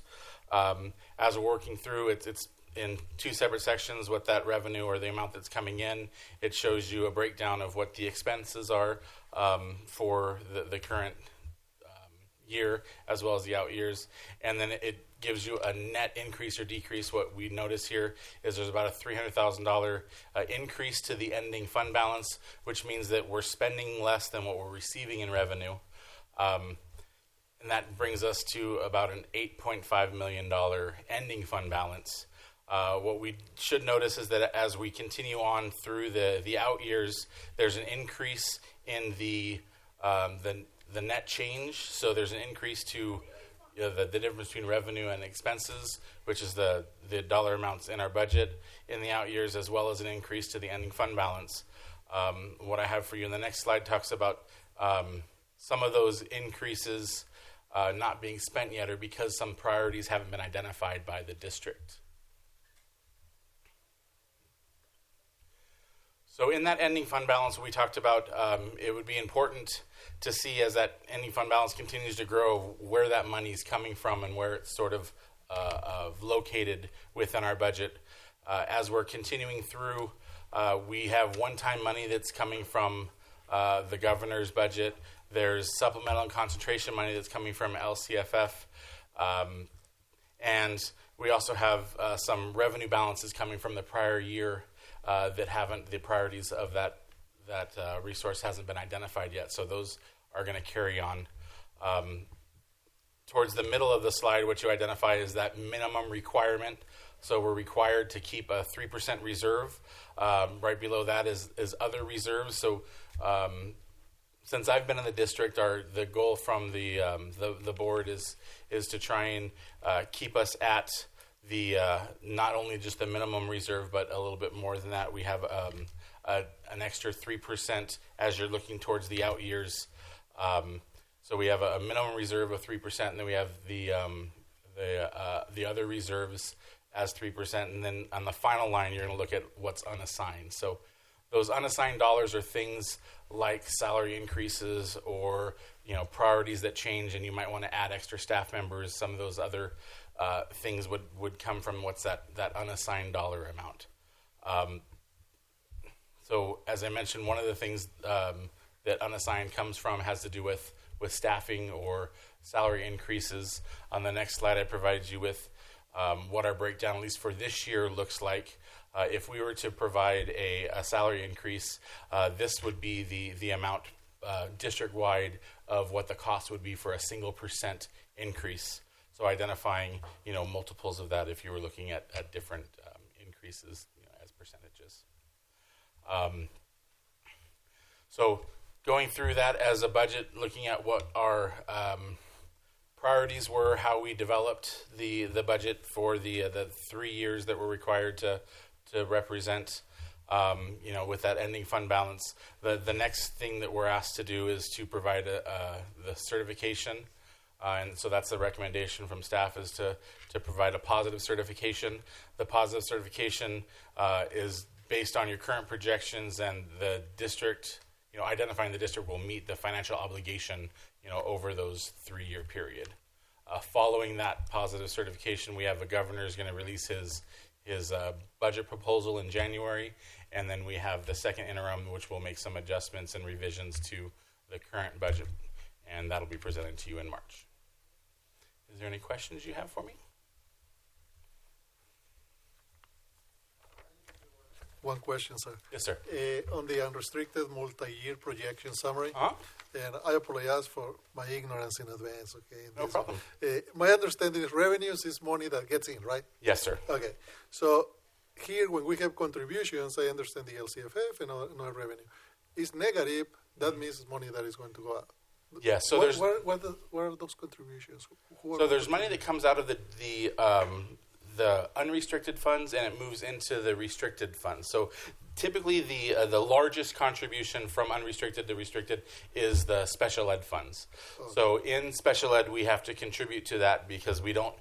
As we're working through, in two separate sections what that revenue or the amount that's coming in. It shows you a breakdown of what the expenses are for the current year as well as the out years. And then it gives you a net increase or decrease. What we notice here is there's about a $300,000 increase to the ending fund balance, which means that we're spending less than what we're receiving in revenue. And that brings us to about an $8.5 million ending fund balance. What we should notice is that as we continue on through the out years, there's an increase in the net change. So there's an increase to the difference between revenue and expenses, which is the dollar amounts in our budget in the out years, as well as an increase to the ending fund balance. What I have for you in the next slide talks about some of those increases not being spent yet, or because some priorities haven't been identified by the district. So in that ending fund balance we talked about, it would be important to see as that ending fund balance continues to grow where that money is coming from and where it's sort of located within our budget. As we're continuing through, we have one-time money that's coming from the governor's budget. There's supplemental and concentration money that's coming from LCFF. And we also have some revenue balances coming from the prior year that the priorities of that resource hasn't been identified yet. So those are going to carry on. Towards the middle of the slide, what you identify is that minimum requirement. So we're required to keep a 3% reserve. Right below that is other reserves. So since I've been in the district, the goal from the board is to try and keep us at the not only just the minimum reserve, but a little bit more than that. We have an extra 3% as you're looking towards the out years. So we have a minimum reserve of 3%, and then we have the other reserves as 3%, and then on the final line you're going to look at what's unassigned. So those unassigned dollars are things like salary increases or priorities that change, and you might want to add extra staff members. Some of those other things would come from what's that unassigned dollar amount. So as I mentioned, one of the things that unassigned comes from has to do with staffing or salary increases. On the next slide, I provided you with what our breakdown, at least for this year, looks like. If we were to provide a salary increase, this would be the amount district-wide of what the cost would be for a single % increase. So identifying, multiples of that if you were looking at different increases as percentages. So going through that as a budget, looking at what our priorities were, how we developed the budget for the 3 years that we're required to represent, with that ending fund balance. The next thing that we're asked to do is to provide the certification. And so that's the recommendation from staff, is to provide a positive certification. The positive certification is based on your current projections and the district, identifying the district will meet the financial obligation, over those 3-year period. Following that positive certification, we have the governor is going to release his budget proposal in January, and then we have the second interim, which will make some adjustments and revisions to the current budget, and that'll be presented to you in March. Is there any questions you have for me? One question, sir. Yes, sir. On the unrestricted multi-year projection summary, and I apologize for my ignorance in advance, okay? No problem. My understanding is revenues is money that gets in, right? Yes, sir. Okay. So here, when we have contributions, I understand the LCFF and other revenue. Is negative, that means it's money that is going to go out. Yeah, so where are those contributions? So there's money that comes out of the unrestricted funds, and it moves into the restricted funds. So typically the largest contribution from unrestricted to restricted is the special ed funds. Okay. So in special ed, we have to contribute to that because we don't,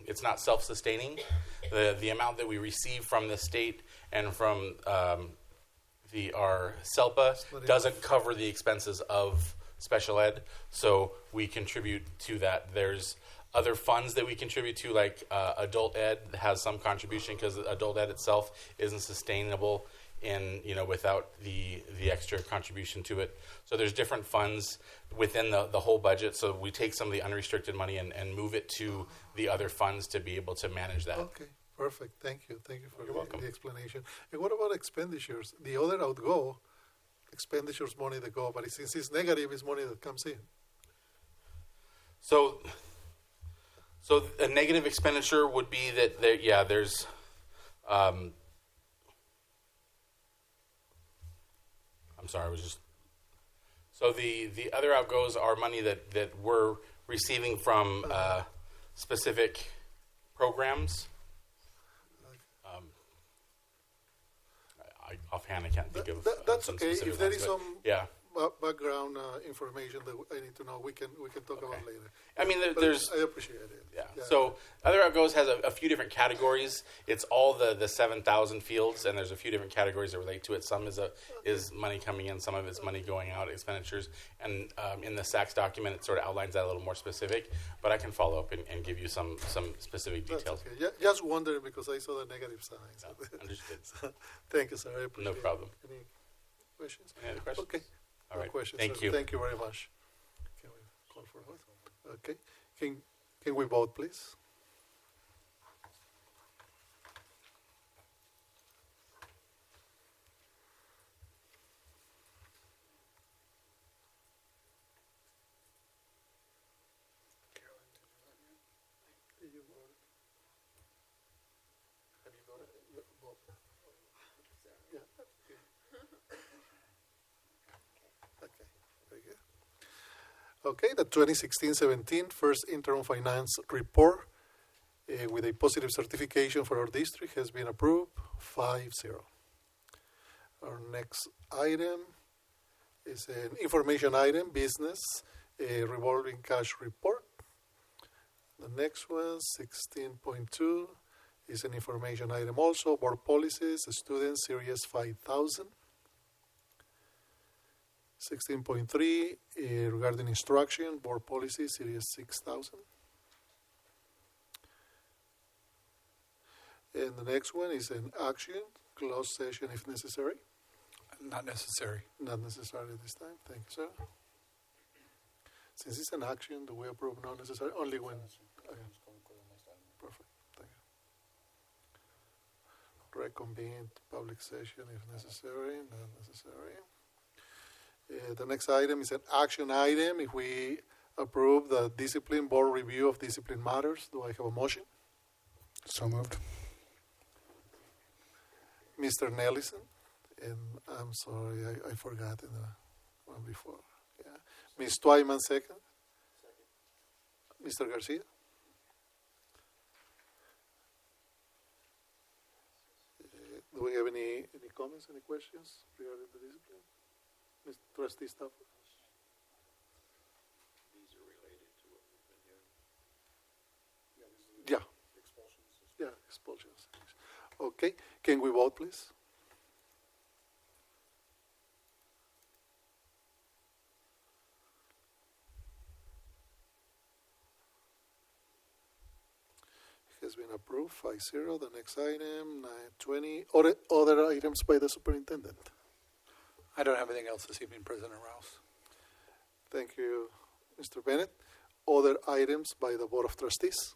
it's not self-sustaining. The amount that we receive from the state and from our SELPA doesn't cover the expenses of special ed, so we contribute to that. There's other funds that we contribute to, like adult ed has some contribution because adult ed itself isn't sustainable without the extra contribution to it. So there's different funds within the whole budget. So we take some of the unrestricted money and move it to the other funds to be able to manage that. Okay, perfect. Thank you. Thank you for welcome. the explanation. And what about expenditures? The other outgo, expenditures money that go, but since it's negative, it's money that comes in. So a negative expenditure would be that there's I'm sorry, so the other outgoes are money that we're receiving from specific programs. Offhand, I can't think of. That's some okay. specific If there ones, is but some background information that I need to know, we can talk about later. I mean, But there's. I appreciate it. Yeah. So other outgoes has a few different categories. It's all the 7,000 fields, and there's a few different categories that relate to it. Some is money coming in, some of it's money going out, expenditures. And in the SACS document, it sort of outlines that a little more specific. But I can follow up and give you some specific details. That's okay. Just wondering because I saw the negative signs. No, understood. Thank you, sir. I appreciate No problem. it. Any questions? Any other questions? Okay. All No right. questions, Thank sir. you. Thank you very much. Can we call for a vote? Okay. Can we vote, please? Did you vote? Have you voted? You vote. Yeah. Okay. Very good. Okay, the 2016-17 first interim finance report with a positive certification for our district has been approved, 5-0. Our next item is an information item, business, a revolving cash report. The next one, 16.2, is an information item also, board policies, student series 5,000. 16.3, regarding instruction, board policy, series 6,000. And the next one is an action, closed session if necessary. Not necessary. Not necessary this time. Thank you, sir. Since it's an action, do we approve not necessary? Only when. Okay. Perfect. Thank you. Reconvene public session if necessary. Not necessary. The next item is an action item. If we approve the discipline board review of discipline matters, do I have a motion? So moved. Mr. Nellison, and I'm sorry, I forgot in the one before. Yeah. Ms. Twyman, second. Mr. Garcia? Do we have any comments, any questions regarding the discipline? Mr. Trustee Stafford? These are related to what we've been doing. Yeah. Yeah, expulsions. Okay, can we vote, please? Has been approved, 5-0. The next item, 9:20. Other items by the superintendent. I don't have anything else this evening, President Rouse. Thank you, Mr. Bennett. Other items by the Board of Trustees.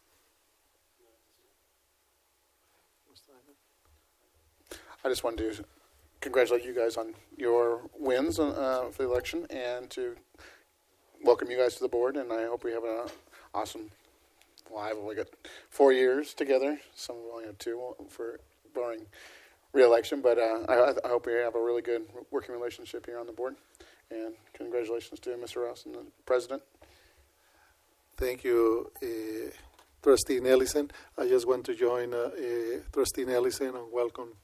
I just wanted to congratulate you guys on your wins for the election and to welcome you guys to the board. And I hope we have an awesome, well, I've only got 4 years together. Some of only have 2 for barring re-election. But I hope we have a really good working relationship here on the board. And congratulations to Mr. Rouse and the president. Thank you, Trustee Nellison. I just want to join Trustee Nellison and welcome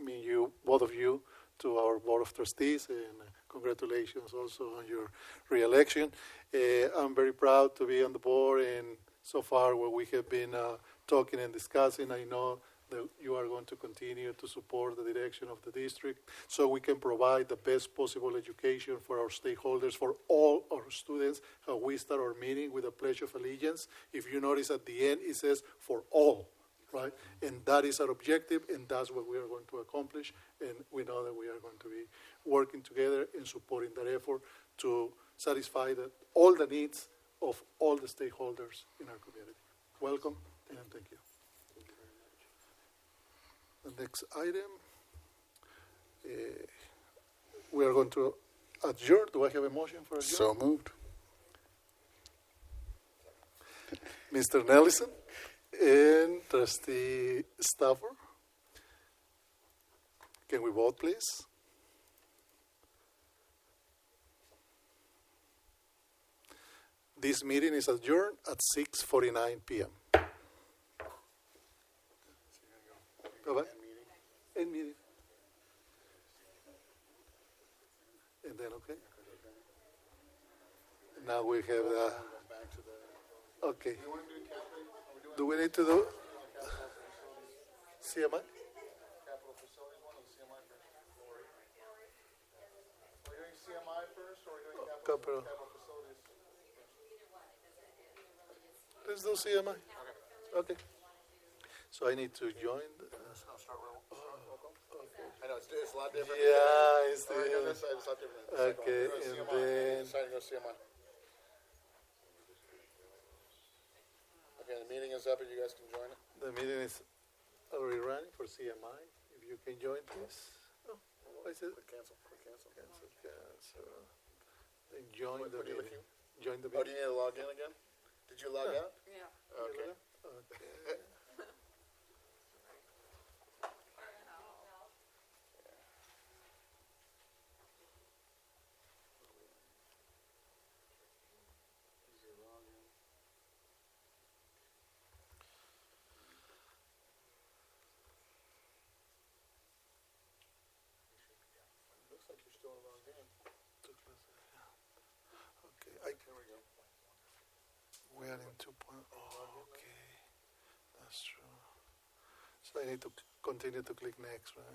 you, both of you, to our Board of Trustees, and congratulations also on your re-election. I'm very proud to be on the board, and so far what we have been talking and discussing, I know that you are going to continue to support the direction of the district so we can provide the best possible education for our stakeholders, for all our students. How we start our meeting with a Pledge of Allegiance. If you notice at the end, it says for all, right? And that is our objective, and that's what we are going to accomplish. And we know that we are going to be working together and supporting that effort to satisfy all the needs of all the stakeholders in our community. Welcome, and thank you. The next item, we are going to adjourn. Do I have a motion for adjourn? So moved. Mr. Nelson and Trustee Stafford. Can we vote, please? This meeting is adjourned at 6:49 p.m. Bye-bye. End meeting. And then, okay. Now we have the. Okay. Do we need to do CMI? Capital facilities one or the CMI first? Are we doing CMI first or are we doing Capital. capital facilities? Let's do CMI. Okay. So I need to join. I know, it's a lot different. Yeah, it's All right, on this side, it's a lot different. Okay, Go to and CMI. then. Deciding to go CMI. Okay, the meeting is up and you guys can join it. The meeting is already running for CMI. If you can join, please. Oh, I said. Cancel, cancel. Cancel. Then join the What are you meeting. looking? Join the Oh, do meeting. you need to log in again? Did you log out? Yeah. Okay. Okay. Looks like you're still logged in. Okay, here we go. We are in 2.0. Oh, okay. That's true. So I need to continue to click next, right?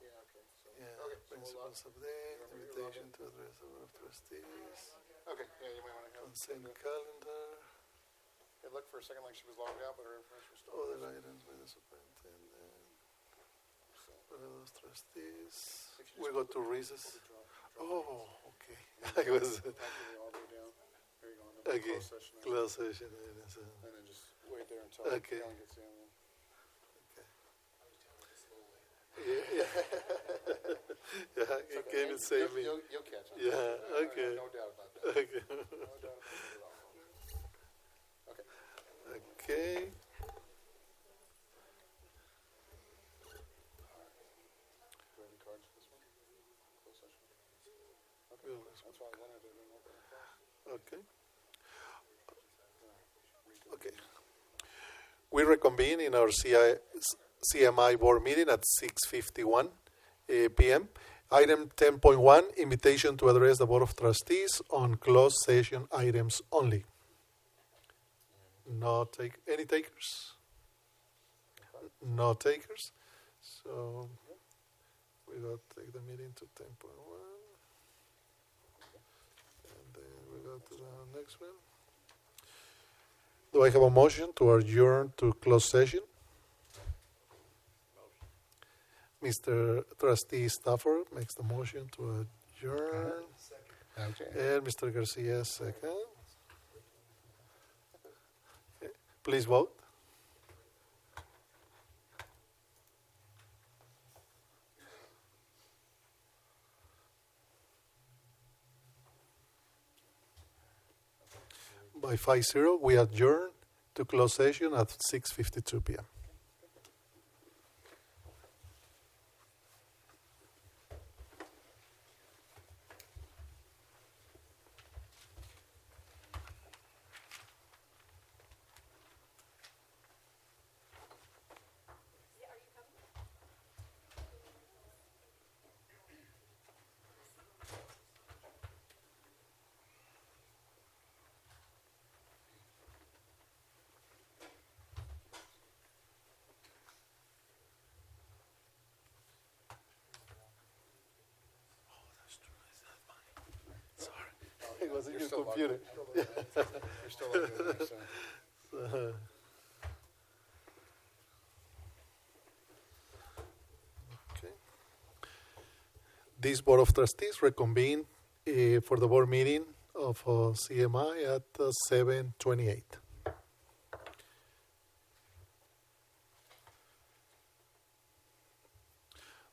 Yeah, okay. So, Yeah, okay, so principals update, invitation to address the board of trustees, Okay, yeah, you might want to go. consent calendar, It looked for a second like she was logged out, but her information was still. other items by the superintendent, board of trustees. We go to recess. Oh, okay. I was, All the way down. There you go. And then okay, closed session. closed session. And then just wait there until Okay. Ellen gets in. Yeah, yeah, you came and saved me. You'll catch up. Yeah, okay. No doubt about that. Okay. No doubt about it at all. Okay. Okay. Do we have any cards for this one? Closed session? Okay. That's why I wanted to know that. Okay. Okay. We reconvene in our CMI board meeting at 6:51 p.m. Item 10.1, invitation to address the Board of Trustees on closed session items only. Any takers? No takers. So we got to take the meeting to 10.1. And then we go to the next one. Do I have a motion to adjourn to closed session? Mr. Trustee Stafford makes the motion to adjourn. Okay. And Mr. Garcia second. Okay. Please vote. By 5-0, we adjourn to closed session at 6:52 p.m. it was in You're your still computer. You're still logged in, so. Okay. This Board of Trustees reconvene for the board meeting of CMI at 7:28.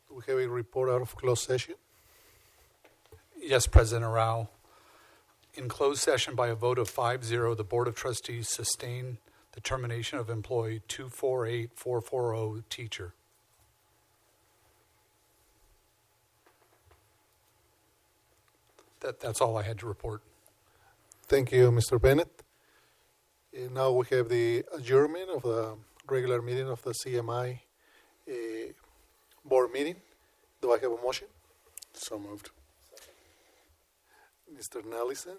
We have a report out of closed session. Yes, President Rao. In closed session by a vote of 5-0, the Board of Trustees sustained the termination of employee 248440 teacher. That's all I had to report. Thank you, Mr. Bennett. Now we have the adjournment of the regular meeting of the CMI board meeting. Do I have a motion? So moved. Mr. Nelson,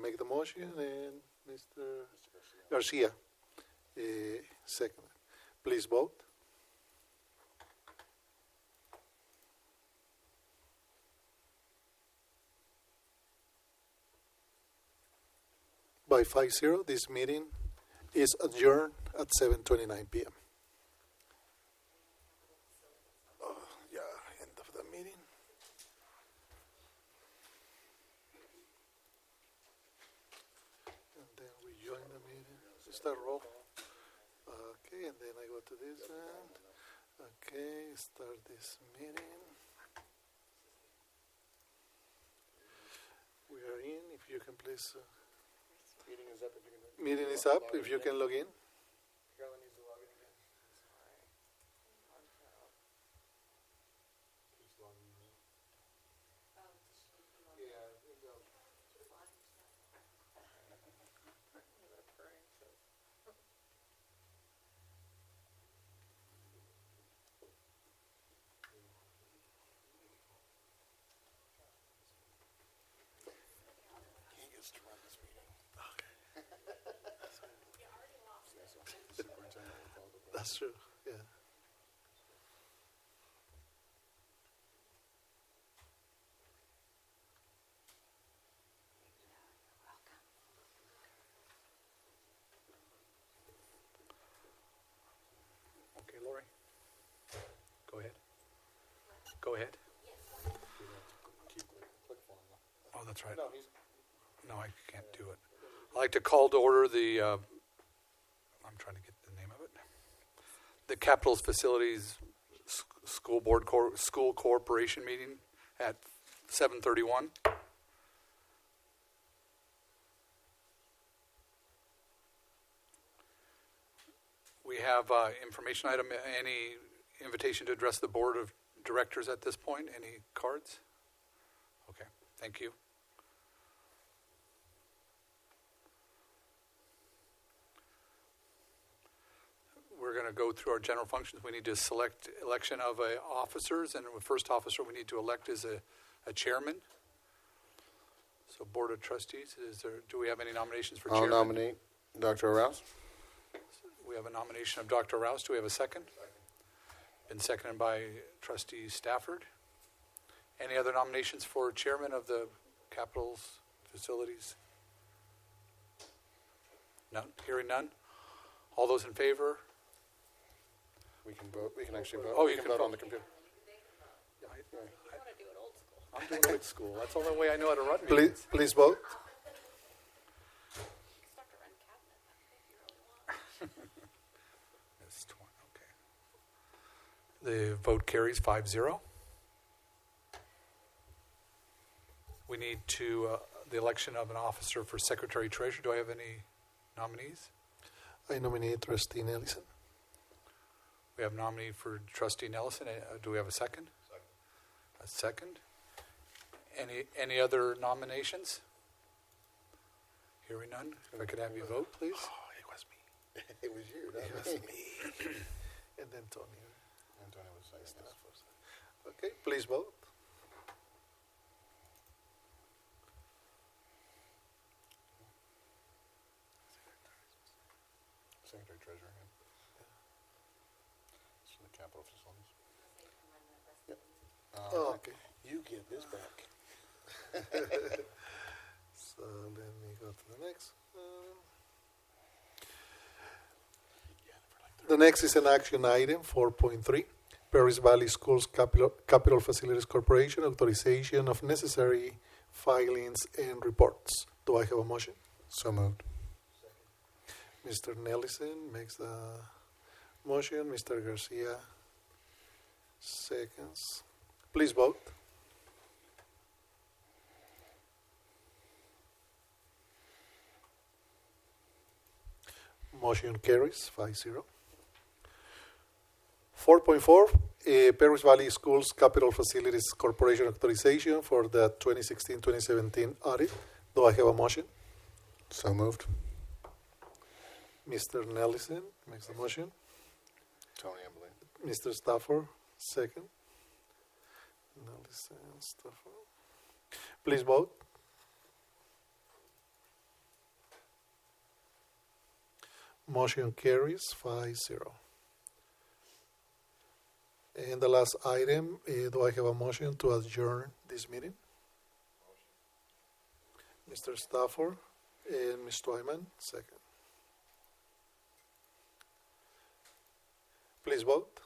make the motion, and Mr. Garcia, second. Please vote. By 5-0, this meeting is adjourned at 7:29 p.m. End of the meeting. And then we join the meeting. Start roll. Okay, and then I go to this end. Okay, start this meeting. We are in. If you can please. Meeting is up if you can. Meeting is up. If you can log in. Carolyn needs to log in again. He gets to run this meeting. That's true. Yeah. Okay, Lori. Go ahead. Go ahead. Oh, that's right. No, I can't do it. I'd like to call to order the, I'm trying to get the name of it, the Capitals Facilities School Board School Corporation meeting at 7:31. We have information item, any invitation to address the Board of Directors at this point? Any cards? Okay, thank you. We're going to go through our general functions. We need to select election of officers, and the first officer we need to elect is a chairman. So, Board of Trustees, do we have any nominations for I'll chairman? nominate Dr. Rouse. We have a nomination of Dr. Rouse. Do we have a second? Been seconded by Trustee Stafford. Any other nominations for chairman of the Capitals Facilities? None? Hearing none? All those in favor? We can vote. We can actually vote. Oh, we you can can vote vote. on the computer. I'm doing old school. That's the only way I know how to run Please, meetings. please vote. That's 20, okay. The vote carries 5-0. We need to the election of an officer for Secretary Treasurer. Do I have any nominees? I nominate Trustee Nelson. We have a nominee for Trustee Nelson. Do we have a second? A second. Any other nominations? Hearing none. If I could have you vote, please. Oh, it was me. It was you. It Not was me. me. And then Tony. Antonio was second. Okay, please vote. Secretary Treasurer. It's from the Capitol Facilities. Yep. Oh, okay. You get this back. So let me go to the next. The next is an action item 4.3. Paris Valley Schools Capital Facilities Corporation authorization of necessary filings and reports. Do I have a motion? So moved. Mr. Nellison makes the motion. Mr. Garcia seconds. Please vote. Motion carries 5-0. 4.4, Paris Valley Schools Capital Facilities Corporation authorization for the 2016-2017 audit. Do I have a motion? So moved. Mr. Nellison makes the motion. Tony, I believe. Mr. Stafford, second. Nellison, Stafford. Please vote. Motion carries 5-0. And the last item, do I have a motion to adjourn this meeting? Mr. Stafford and Ms. Twyman, second. Please vote.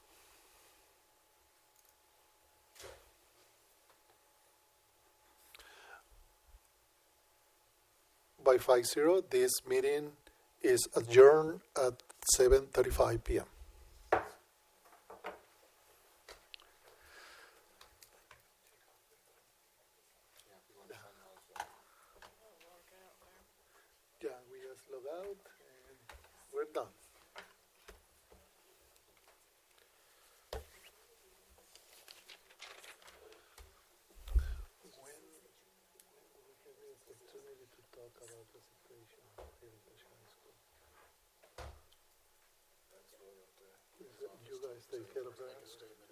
By 5-0, this meeting is adjourned at 7:35 p.m. Yeah, we just log out and we're done. You guys take care of that.